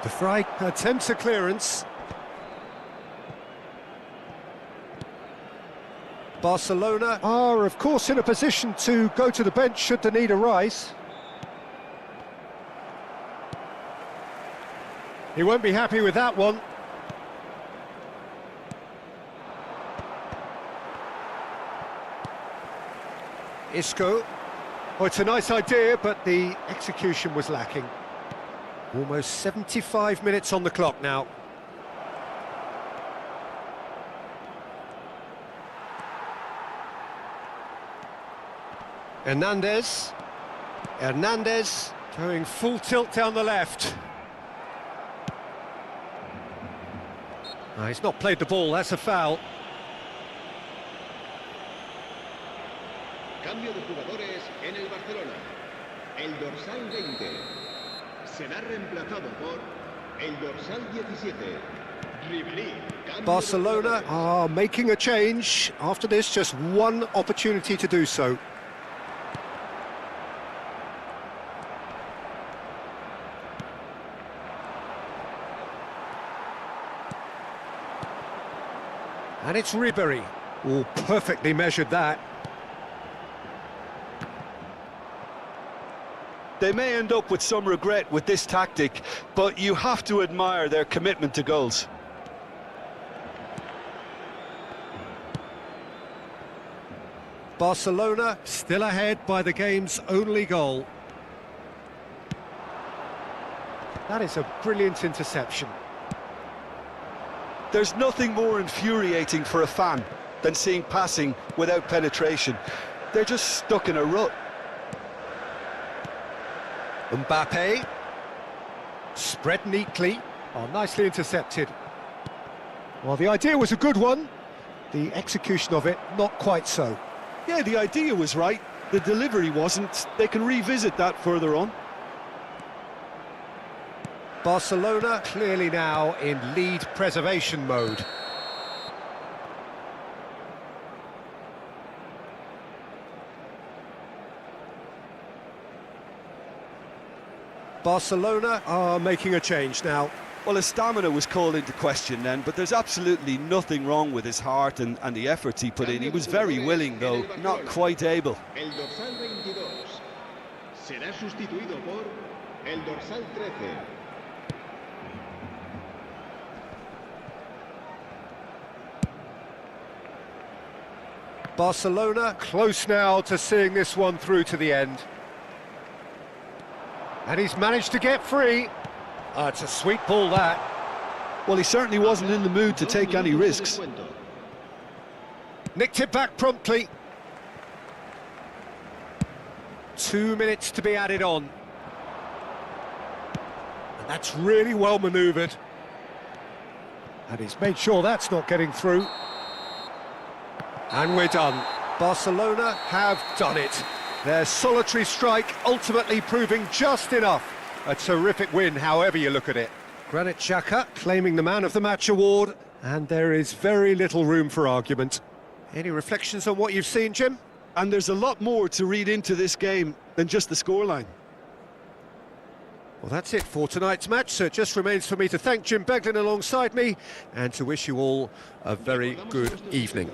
De Vrij attempts a clearance. Barcelona are, of course, in a position to go to the bench should the need arise. He won't be happy with that one. Isco. Oh, it's a nice idea, but the execution was lacking. Almost 75 minutes on the clock now. Hernandez going full tilt down the left. He's not played the ball, that's a foul. Cambio de jugadores en el Barcelona. El dorsal 20 será reemplazado por el dorsal 17. Barcelona are making a change. After this, just one opportunity to do so. And it's Ribery. Oh, perfectly measured that. They may end up with some regret with this tactic, but you have to admire their commitment to goals. Barcelona still ahead by the game's only goal. That is a brilliant interception. There's nothing more infuriating for a fan than seeing passing without penetration. They're just stuck in a rut. Mbappe, spread neatly, nicely intercepted. Well, the idea was a good one, the execution of it not quite so. Yeah, the idea was right, the delivery wasn't. They can revisit that further on. Barcelona clearly now in lead preservation mode. Barcelona are making a change now. Well, his stamina was called into question then, but there's absolutely nothing wrong with his heart and the efforts he put in. He was very willing, though, not quite able. El dorsal 22 será sustituido por el dorsal 13. Barcelona close now to seeing this one through to the end. And he's managed to get free. It's a sweet ball, that. Well, he certainly wasn't in the mood to take any risks. Nicked it back promptly. 2 minutes to be added on. And that's really well manoeuvred. And he's made sure that's not getting through. And we're done. Barcelona have done it. Their solitary strike ultimately proving just enough. A terrific win, however you look at it. Granit Xhaka claiming the Man of the Match award, and there is very little room for argument. Any reflections on what you've seen, Jim? And there's a lot more to read into this game than just the scoreline. Well, that's it for tonight's match, so it just remains for me to thank Jim Beglin alongside me and to wish you all a very good evening.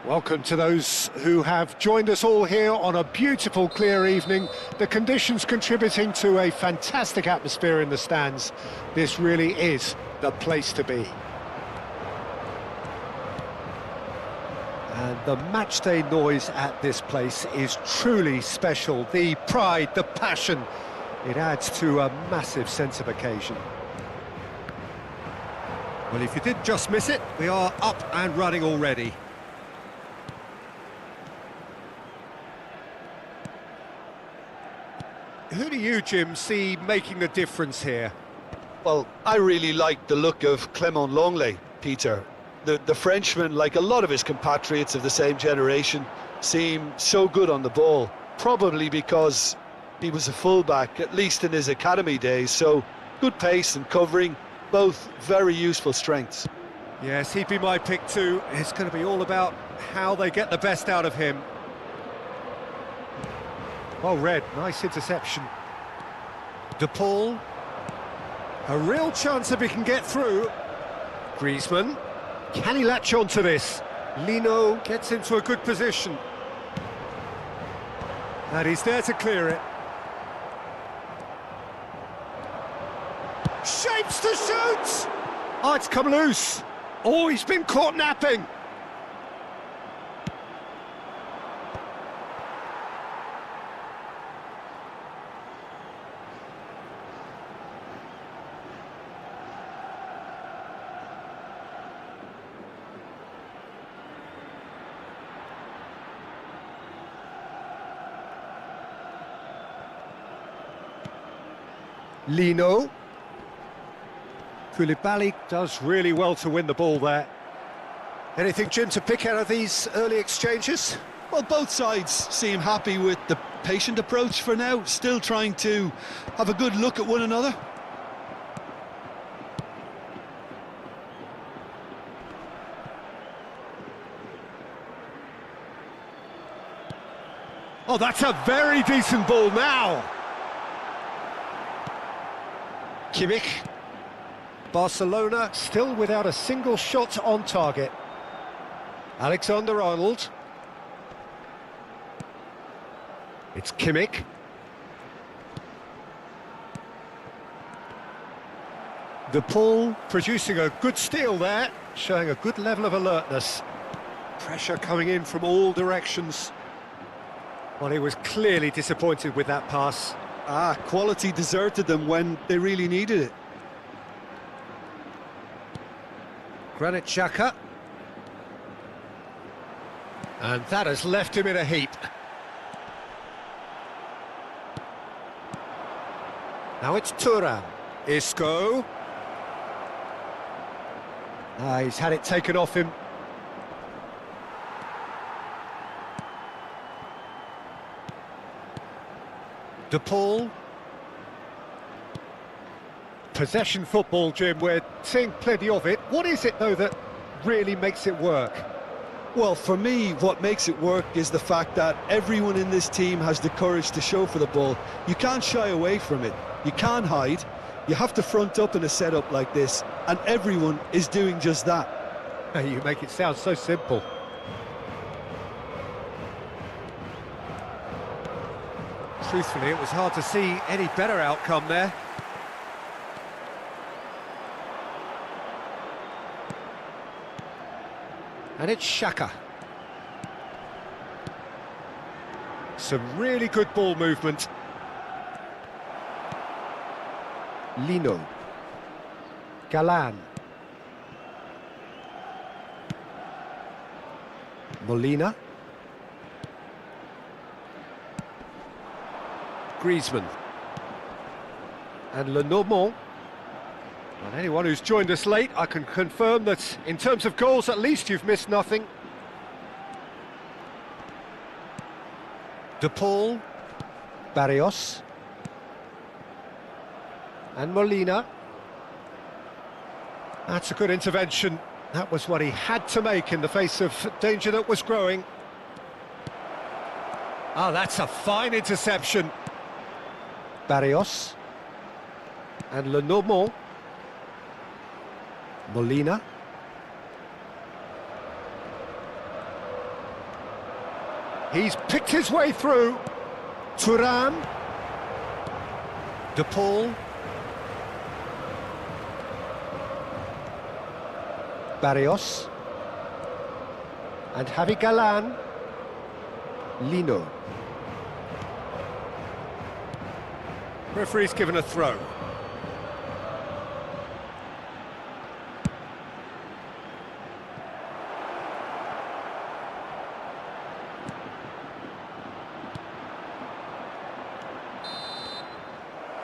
Welcome to those who have joined us all here on a beautiful, clear evening. The conditions contributing to a fantastic atmosphere in the stands. This really is the place to be. And the matchday noise at this place is truly special. The pride, the passion, it adds to a massive sense of occasion. Well, if you did just miss it, we are up and running already. Who do you, Jim, see making the difference here? Well, I really like the look of Clement Longley, Peter. The Frenchman, like a lot of his compatriots of the same generation, seem so good on the ball. Probably because he was a fullback, at least in his academy days, so good pace and covering, both very useful strengths. Yes, he'd be my pick too. It's going to be all about how they get the best out of him. Well read, nice interception. De Paul. A real chance if he can get through. Griezmann. Can he latch on to this? Lino gets into a good position. And he's there to clear it. Shapes to shoot! Oh, it's come loose. Oh, he's been caught napping. Lino. Koulibaly does really well to win the ball there. Anything, Jim, to pick out of these early exchanges? Well, both sides seem happy with the patient approach for now, still trying to have a good look at one another. Oh, that's a very decent ball now. Kimmich. Barcelona still without a single shot on target. Alexander-Arnold. It's Kimmich. De Paul producing a good steal there, showing a good level of alertness. Pressure coming in from all directions. Well, he was clearly disappointed with that pass. Quality deserted them when they really needed it. Granit Xhaka. And that has left him in a heap. Now it's Thuram. Isco. He's had it taken off him. De Paul. Possession football, Jim, we're seeing plenty of it. What is it, though, that really makes it work? Well, for me, what makes it work is the fact that everyone in this team has the courage to show for the ball. You can't shy away from it. You can't hide. You have to front up in a setup like this, and everyone is doing just that. You make it sound so simple. Truthfully, it was hard to see any better outcome there. And it's Xhaka. Some really good ball movement. Lino. Galan. Molina. Griezmann. And Lenormand. And anyone who's joined us late, I can confirm that in terms of goals, at least you've missed nothing. De Paul. Barrios. And Molina. That's a good intervention. That was what he had to make in the face of danger that was growing. Oh, that's a fine interception. Barrios. And Lenormand. Molina. He's picked his way through. Thuram. De Paul. Barrios. And Javi Galan. Lino. Referee's given a throw.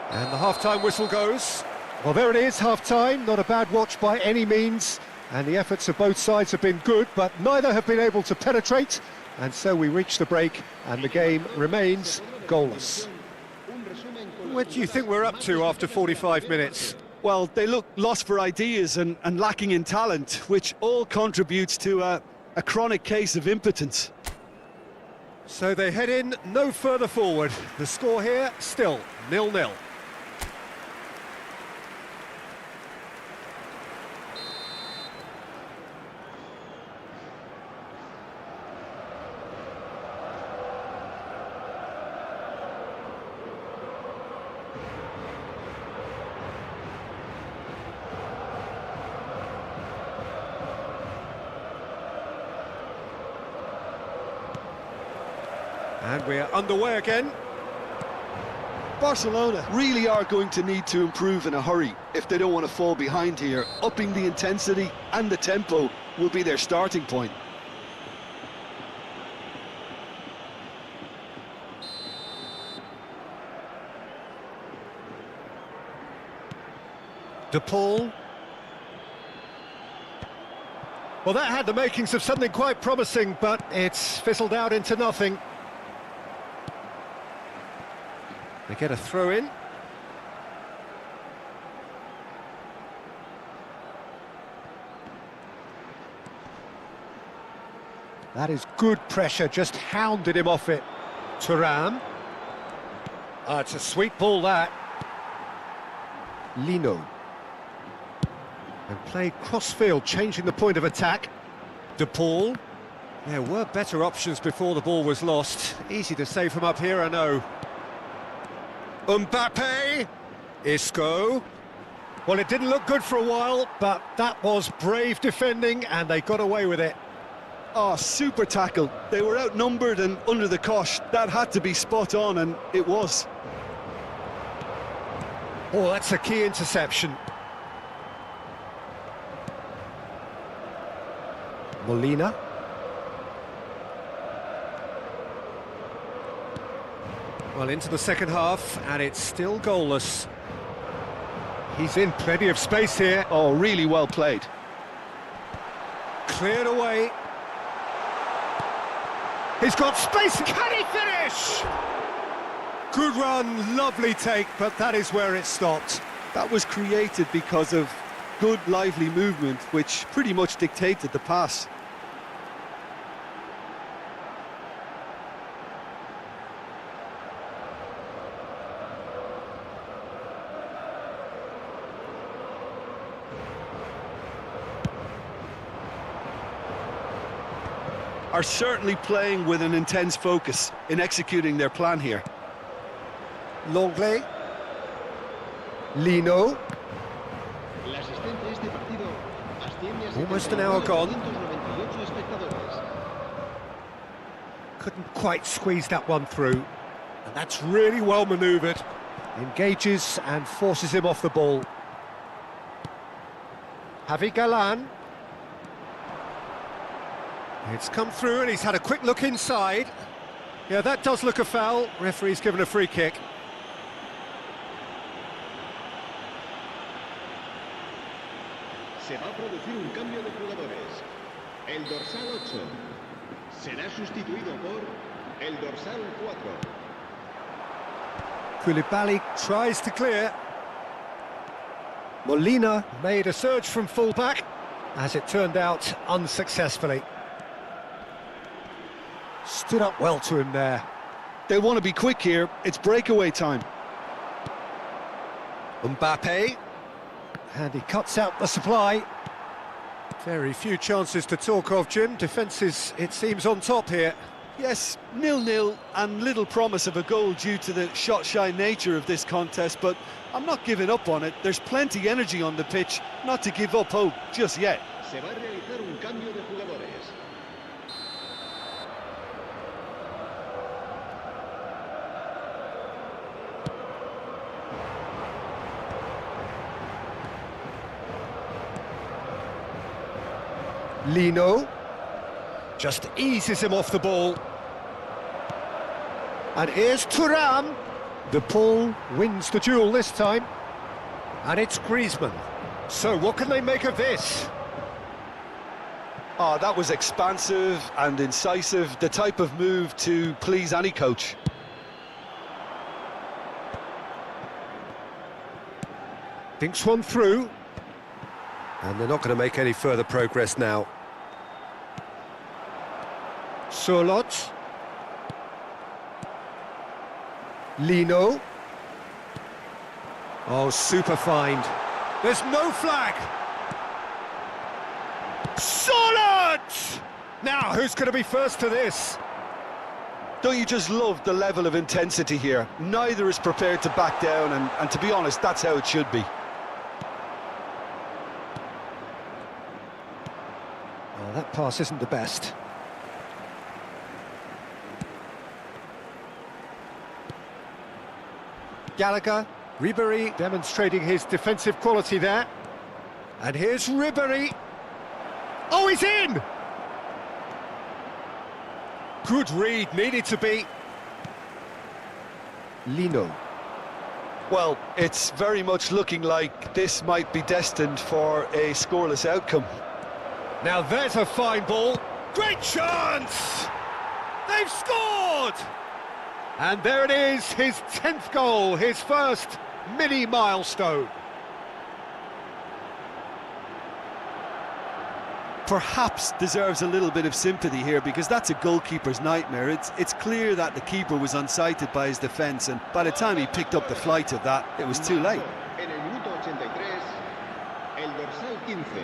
And the half-time whistle goes. Well, there it is, half-time. Not a bad watch by any means. And the efforts of both sides have been good, but neither have been able to penetrate. And so we reach the break, and the game remains goalless. What do you think we're up to after 45 minutes? Well, they look lost for ideas and lacking in talent, which all contributes to a chronic case of impotence. So they head in no further forward. The score here, still 0-0. And we're underway again. Barcelona really are going to need to improve in a hurry if they don't want to fall behind here. Upping the intensity and the tempo will be their starting point. De Paul. Well, that had the makings of something quite promising, but it's fizzled out into nothing. They get a throw in. That is good pressure, just hounded him off it. Thuram. It's a sweet ball, that. Lino. And played cross-field, changing the point of attack. De Paul. There were better options before the ball was lost. Easy to save from up here, I know. Mbappe, Isco. Well, it didn't look good for a while, but that was brave defending, and they got away with it. Oh, super tackle. They were outnumbered and under the cosh. That had to be spot on, and it was. Oh, that's a key interception. Molina. Well, into the second half, and it's still goalless. He's in plenty of space here. Oh, really well played. Cleared away. He's got space. Can he finish? Good run, lovely take, but that is where it stopped. That was created because of good, lively movement, which pretty much dictated the pass. Are certainly playing with an intense focus in executing their plan here. Longley. Lino. Almost an hour gone. Couldn't quite squeeze that one through. And that's really well manoeuvred. Engages and forces him off the ball. Javi Galan. It's come through and he's had a quick look inside. Yeah, that does look a foul. Referee's given a free kick. Se va a producir un cambio de jugadores. El dorsal 8 será sustituido por el dorsal 4. Koulibaly tries to clear. Molina made a surge from fullback, as it turned out unsuccessfully. Stood up well to him there. They want to be quick here. It's breakaway time. Mbappe. And he cuts out the supply. Very few chances to talk of, Jim. Defence is, it seems, on top here. Yes, 0-0 and little promise of a goal due to the shot-shy nature of this contest, but I'm not giving up on it. There's plenty energy on the pitch, not to give up hope just yet. Se va a realizar un cambio de jugadores. Lino just eases him off the ball. And here's Thuram. The ball wins the duel this time. And it's Griezmann. So what can they make of this? Oh, that was expansive and incisive, the type of move to please any coach. Thinks one through. And they're not going to make any further progress now. Solot. Lino. Oh, super find. There's no flag. Solot! Now, who's going to be first to this? Don't you just love the level of intensity here? Neither is prepared to back down, and to be honest, that's how it should be. Well, that pass isn't the best. Gallagher, Ribéry demonstrating his defensive quality there. And here's Ribéry. Oh, he's in! Good read, needed to be. Lino. Well, it's very much looking like this might be destined for a scoreless outcome. Now there's a fine ball. Great chance! They've scored! And there it is, his 10th goal, his first mini milestone. Perhaps deserves a little bit of sympathy here, because that's a goalkeeper's nightmare. It's clear that the keeper was unsighted by his defence, and by the time he picked up the flight of that, it was too late. En el minuto 83, el dorsal 15.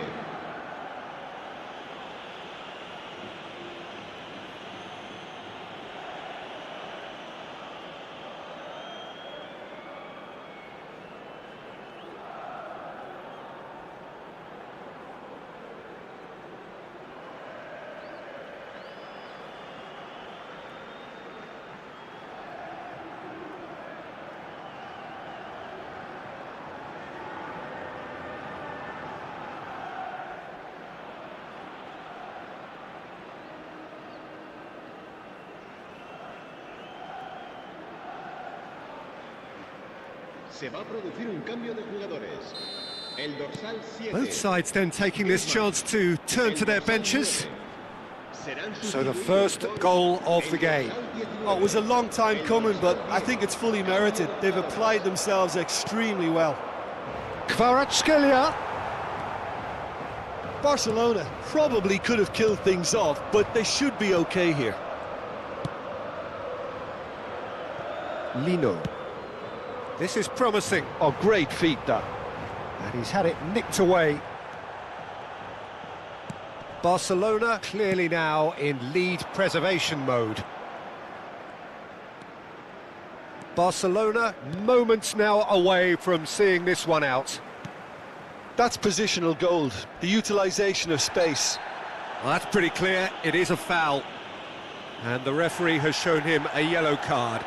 Se va a producir un cambio de jugadores. El dorsal 7. Both sides then taking this chance to turn to their benches. So the first goal of the game. Oh, it was a long time coming, but I think it's fully merited. They've applied themselves extremely well. Kvaratskhelia. Barcelona probably could have killed things off, but they should be okay here. Lino. This is promising. Oh, great feat, that. And he's had it nicked away. Barcelona clearly now in lead preservation mode. Barcelona moments now away from seeing this one out. That's positional gold, the utilisation of space. Well, that's pretty clear, it is a foul. And the referee has shown him a yellow card.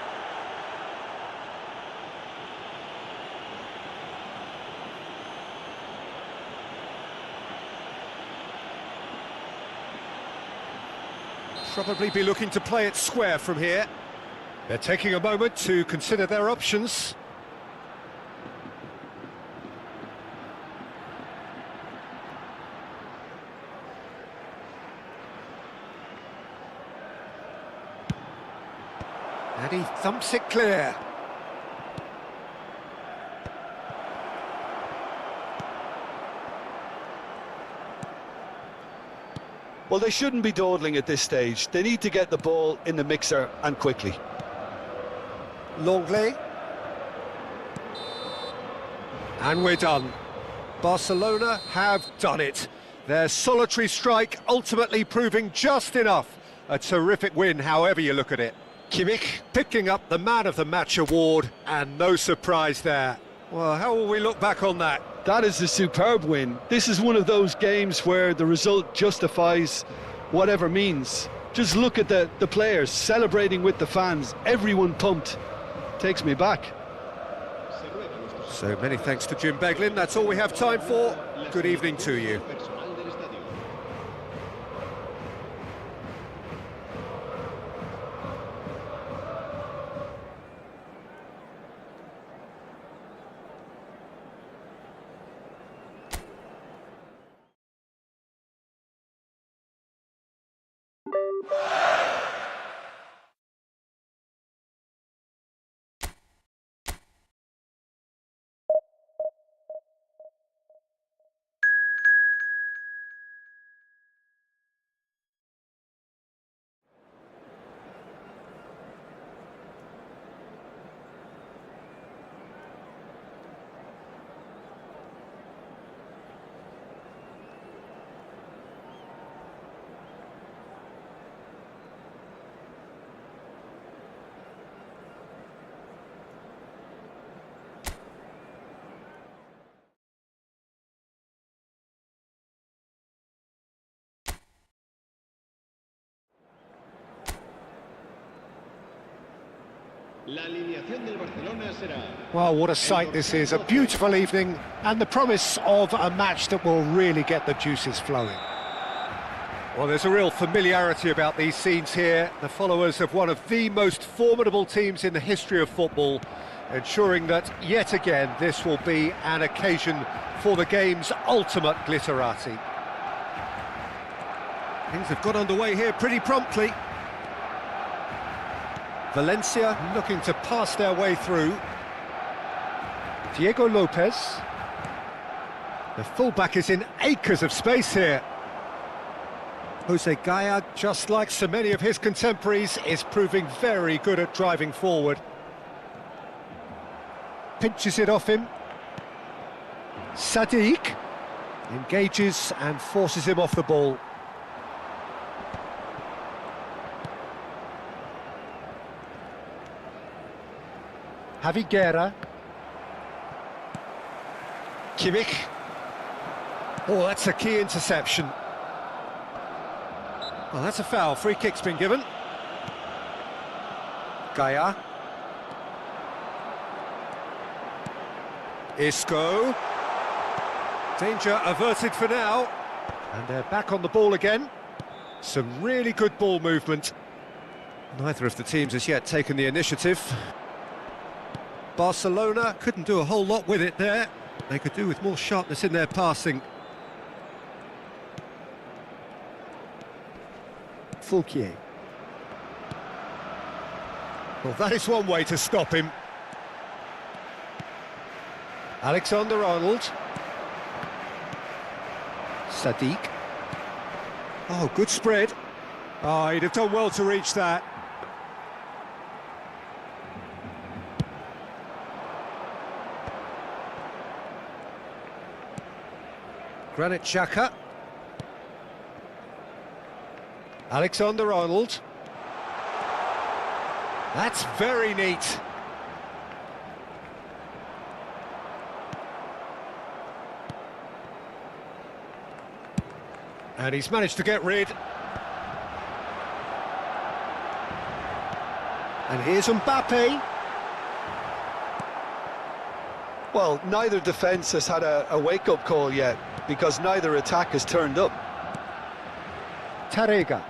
Probably be looking to play it square from here. They're taking a moment to consider their options. And he thumps it clear. Well, they shouldn't be dawdling at this stage. They need to get the ball in the mixer, and quickly. Longley. And we're done. Barcelona have done it. Their solitary strike ultimately proving just enough A terrific win, however you look at it. Kimmich picking up the Man of the Match award, and no surprise there. Well, how will we look back on that? That is a superb win. This is one of those games where the result justifies whatever means. Just look at the players celebrating with the fans, everyone pumped. Takes me back. So many thanks to Jim Beglin. That's all we have time for. Good evening to you. La alineación del Barcelona será... Well, what a sight this is, a beautiful evening and the promise of a match that will really get the juices flowing. Well, there's a real familiarity about these scenes here. The followers of one of the most formidable teams in the history of football, ensuring that, yet again, this will be an occasion for the game's ultimate glitterati. Things have got underway here pretty promptly. Valencia looking to pass their way through. Diego Lopez. The fullback is in acres of space here. Jose Gaya, just like so many of his contemporaries, is proving very good at driving forward. Pinches it off him. Sadiq engages and forces him off the ball. Javi Guerra. Kimmich. Oh, that's a key interception. Well, that's a foul. Free kick's been given. Gaya. Isco. Danger averted for now. And they're back on the ball again. Some really good ball movement. Neither of the teams has yet taken the initiative. Barcelona couldn't do a whole lot with it there. They could do with more sharpness in their passing. Fulquier. Well, that is one way to stop him. Alexander-Arnold. Sadiq. Oh, good spread. Oh, he'd have done well to reach that. Granit Xhaka. Alexander-Arnold. That's very neat. And he's managed to get rid. And here's Mbappe. Well, neither defence has had a wake-up call yet, because neither attack has turned up. Tarega.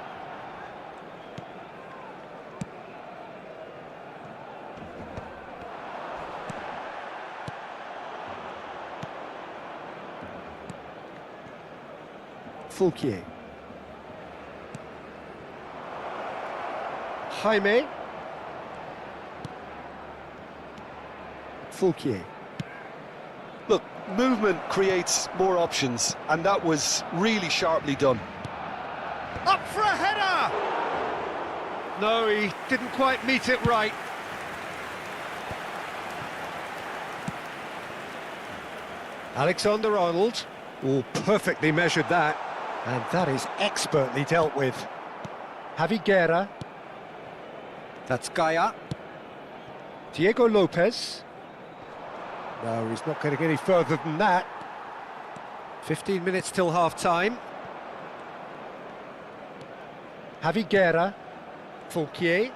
Fulquier. Jaime. Fulquier. Look, movement creates more options, and that was really sharply done. Up for a header! No, he didn't quite meet it right. Alexander-Arnold. Oh, perfectly measured that. And that is expertly dealt with. Javi Guerra. That's Gaia. Diego Lopez. No, he's not getting any further than that. 15 minutes till half-time. Javi Guerra. Fulquier.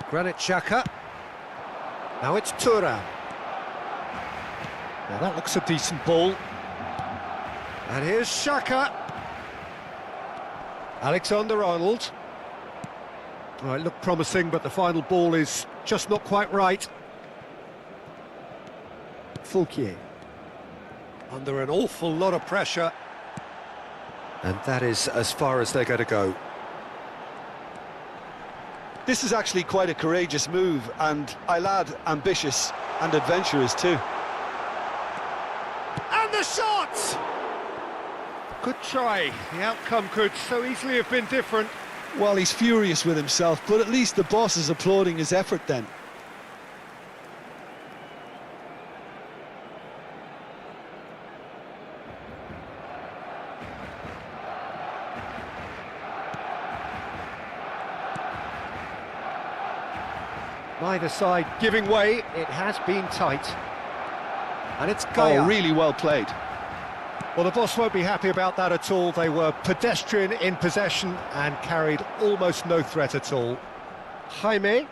Granit Xhaka. Now it's Thuram. Now that looks a decent ball. And here's Xhaka. Alexander-Arnold. Oh, it looked promising, but the final ball is just not quite right. Fulquier. Under an awful lot of pressure. And that is as far as they're going to go. This is actually quite a courageous move, and I'll add ambitious and adventurous too. And the shot! Good try. The outcome could so easily have been different. Well, he's furious with himself, but at least the boss is applauding his effort then. Neither side giving way. It has been tight. And it's Gaia. Oh, really well played. Well, the boss won't be happy about that at all. They were pedestrian in possession and carried almost no threat at all. Jaime.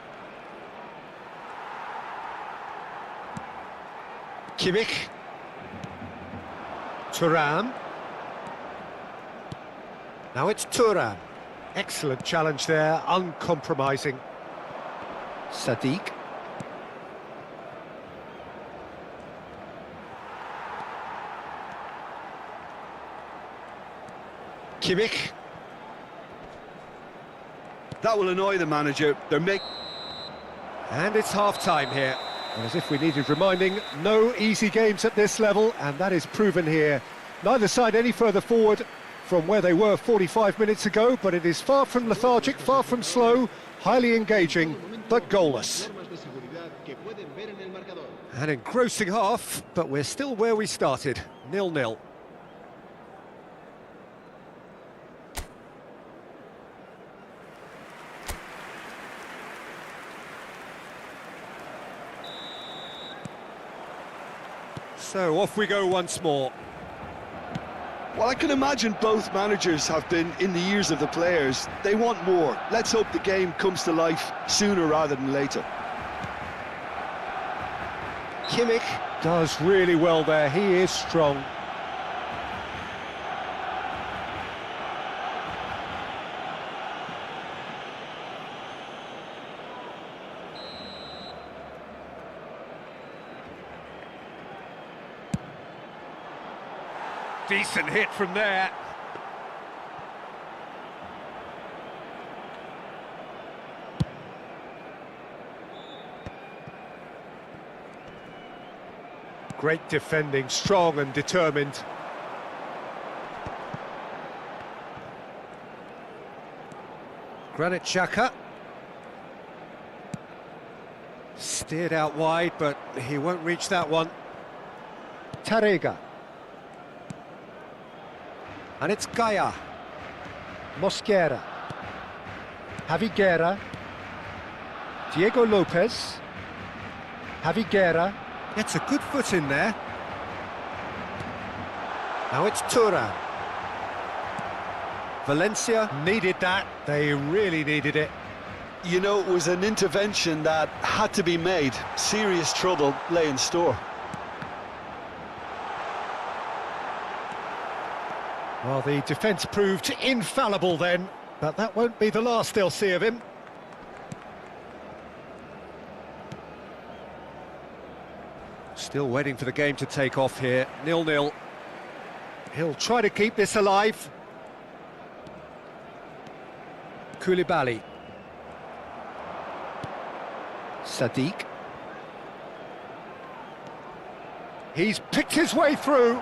Kimmich. Thuram. Now it's Thuram. Excellent challenge there, uncompromising. Sadiq. Kimmich. That will annoy the manager. And it's half-time here. And as if we needed reminding, no easy games at this level, and that is proven here. Neither side any further forward from where they were 45 minutes ago, but it is far from lethargic, far from slow, highly engaging, but goalless. An engrossing half, but we're still where we started, 0-0. So off we go once more. Well, I can imagine both managers have been in the ears of the players. They want more. Let's hope the game comes to life sooner rather than later. Kimmich does really well there. He is strong. Decent hit from there. Great defending, strong and determined. Granit Xhaka. Steered out wide, but he won't reach that one. Tarega. And it's Gaia. Mosquera. Javi Guerra. Diego Lopez. Javi Guerra. Gets a good foot in there. Now it's Thuram. Valencia Needed that. They really needed it. You know, it was an intervention that had to be made. Serious trouble lay in store. Well, the defence proved infallible then, but that won't be the last they'll see of him. still waiting for the game to take off here. 0-0. He'll try to keep this alive. Koulibaly. Sadiq. He's picked his way through.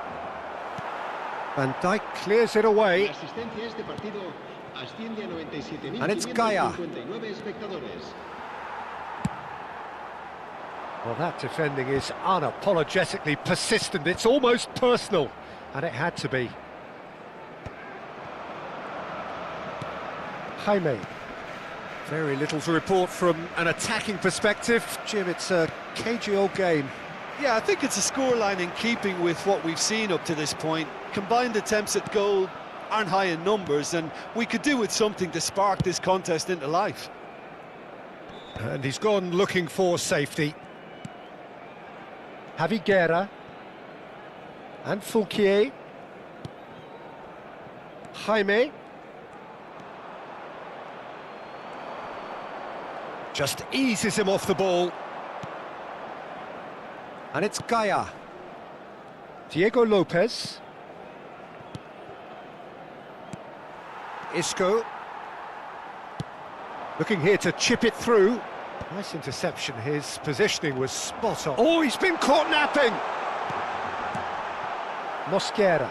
Van Dijk clears it away. And it's Gaia. Well, that defending is unapologetically persistent. It's almost personal, and it had to be. Jaime. Very little to report from an attacking perspective. Jim, it's a cagey old game. Yeah, I think it's a scoreline in keeping with what we've seen up to this point. Combined attempts at goal aren't high in numbers, and we could do with something to spark this contest into life. And he's gone looking for safety. Javi Guerra. And Fulquier. Jaime. Just eases him off the ball. And it's Gaia. Diego Lopez. Isco. Looking here to chip it through. Nice interception. His positioning was spot on. Oh, he's been caught napping! Mosquera.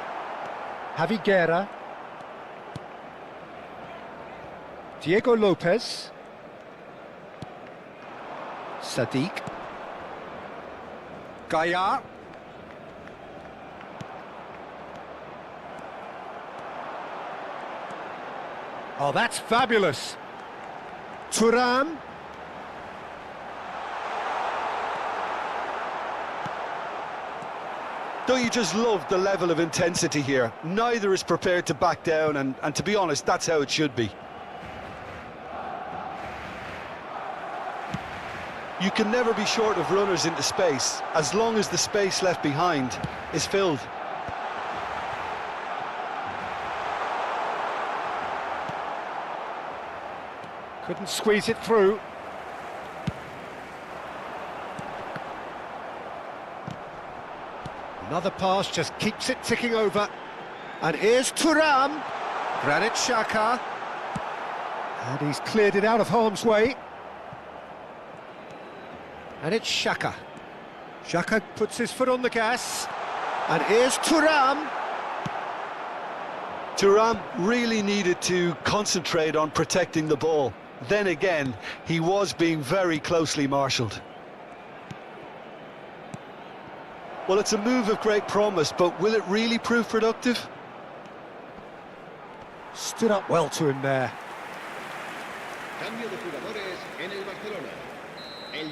Javi Guerra. Diego Lopez. Sadiq. Gaia. Oh, that's fabulous. Thuram. Don't you just love the level of intensity here? Neither is prepared to back down, and to be honest, that's how it should be. You can never be short of runners into space, as long as the space left behind is filled. Couldn't squeeze it through. Another pass just keeps it ticking over. And here's Thuram. Granit Xhaka. And he's cleared it out of harm's way. And it's Xhaka. Xhaka puts his foot on the gas. And here's Thuram. Thuram really needed to concentrate on protecting the ball. Then again, he was being very closely marshalled. Well, it's a move of great promise, but will it really prove productive? Stood up well to him there.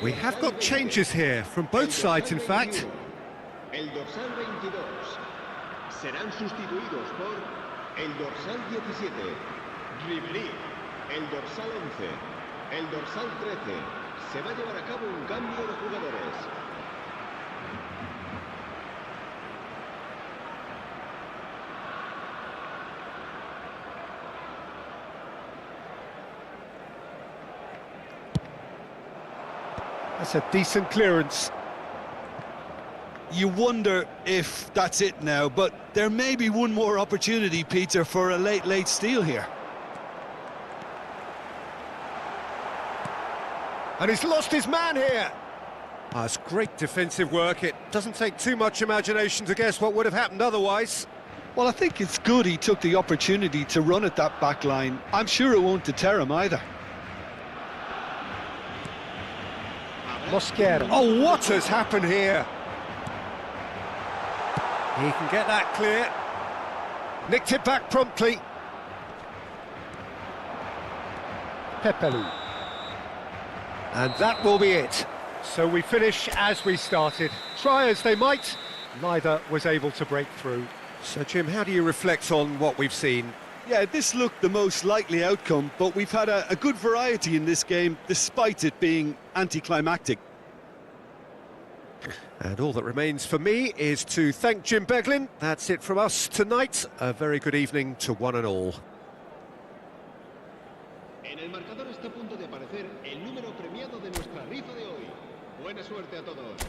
We have got changes here from both sides, in fact. El dorsal 22 serán sustituidos por el dorsal 17, Ribéry, el dorsal 11, el dorsal 13. Se va a llevar a cabo un cambio de jugadores. That's a decent clearance. You wonder if that's it now, but there may be one more opportunity, Peter, for a late steal here. And he's lost his man here. Oh, it's great defensive work. It doesn't take too much imagination to guess what would have happened otherwise. Well, I think it's good he took the opportunity to run at that back line. I'm sure it won't deter him either. Mosquera. Oh, what has happened here? He can get that clear. Nicked it back promptly. Pepelu. And that will be it. So we finish as we started. Try as they might, neither was able to break through. So, Jim, how do you reflect on what we've seen? Yeah, this looked the most likely outcome, but we've had a good variety in this game, despite it being anticlimactic. And all that remains for me is to thank Jim Beglin. That's it from us tonight. A very good evening to one and all. En el marcador está a punto de aparecer el número premiado de nuestra rifa de hoy. Buena suerte a todos.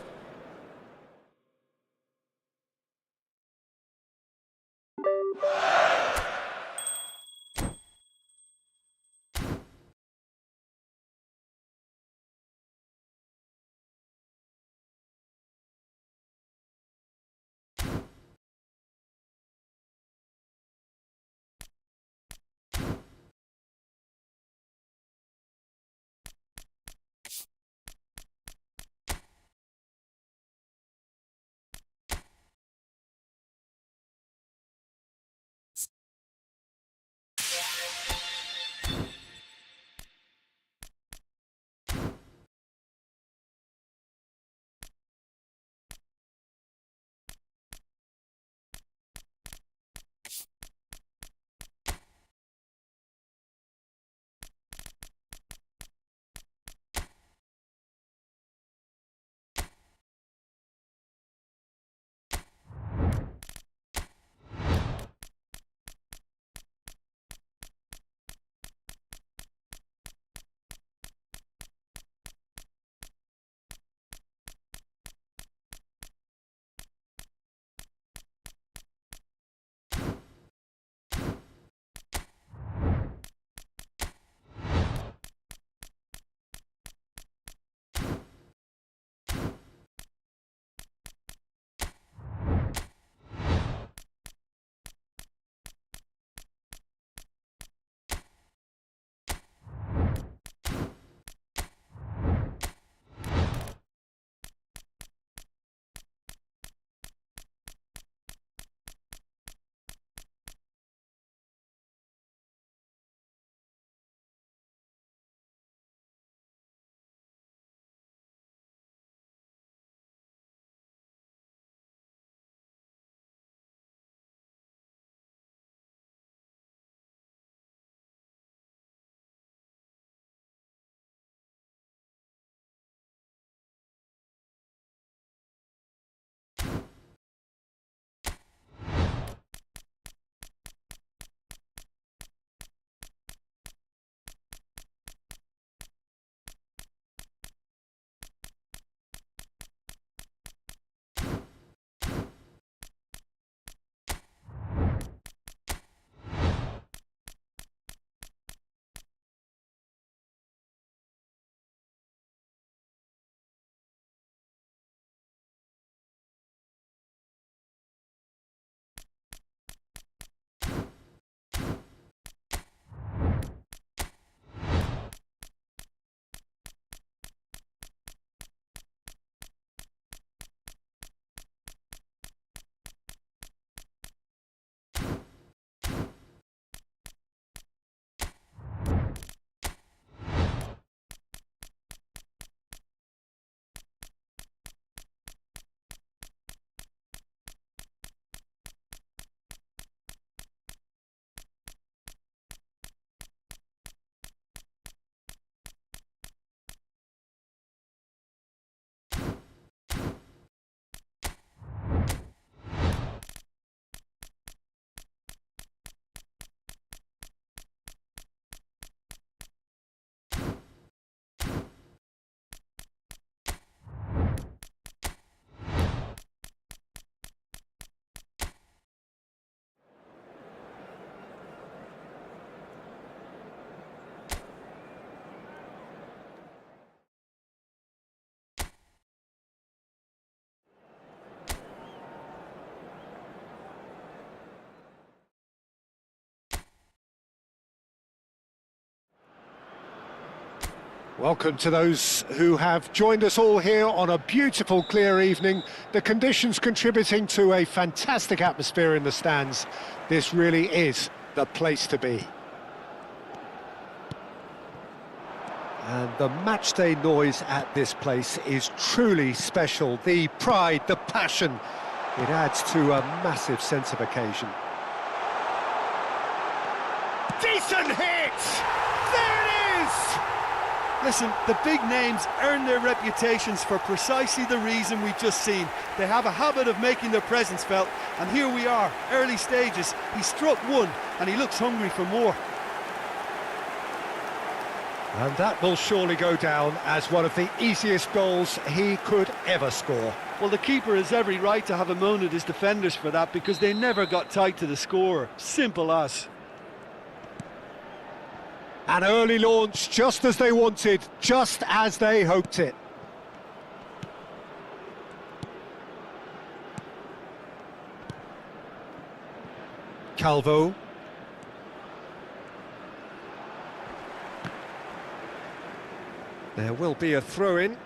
Welcome to those who have joined us all here on a beautiful, clear evening. The conditions contributing to a fantastic atmosphere in the stands. This really is the place to be. And the matchday noise at this place is truly special. The pride, the passion, it adds to a massive sense of occasion. Decent hit! There it is! Listen, the big names earn their reputations for precisely the reason we've just seen. They have a habit of making their presence felt, and here we are, early stages. He struck one, and he looks hungry for more. And that will surely go down as one of the easiest goals he could ever score. Well, the keeper has every right to have a moan at his defenders for that, because they never got tight to the scorer. Simple as. An early launch, just as they wanted, just as they hoped it. Calvo. There will be a throw-in.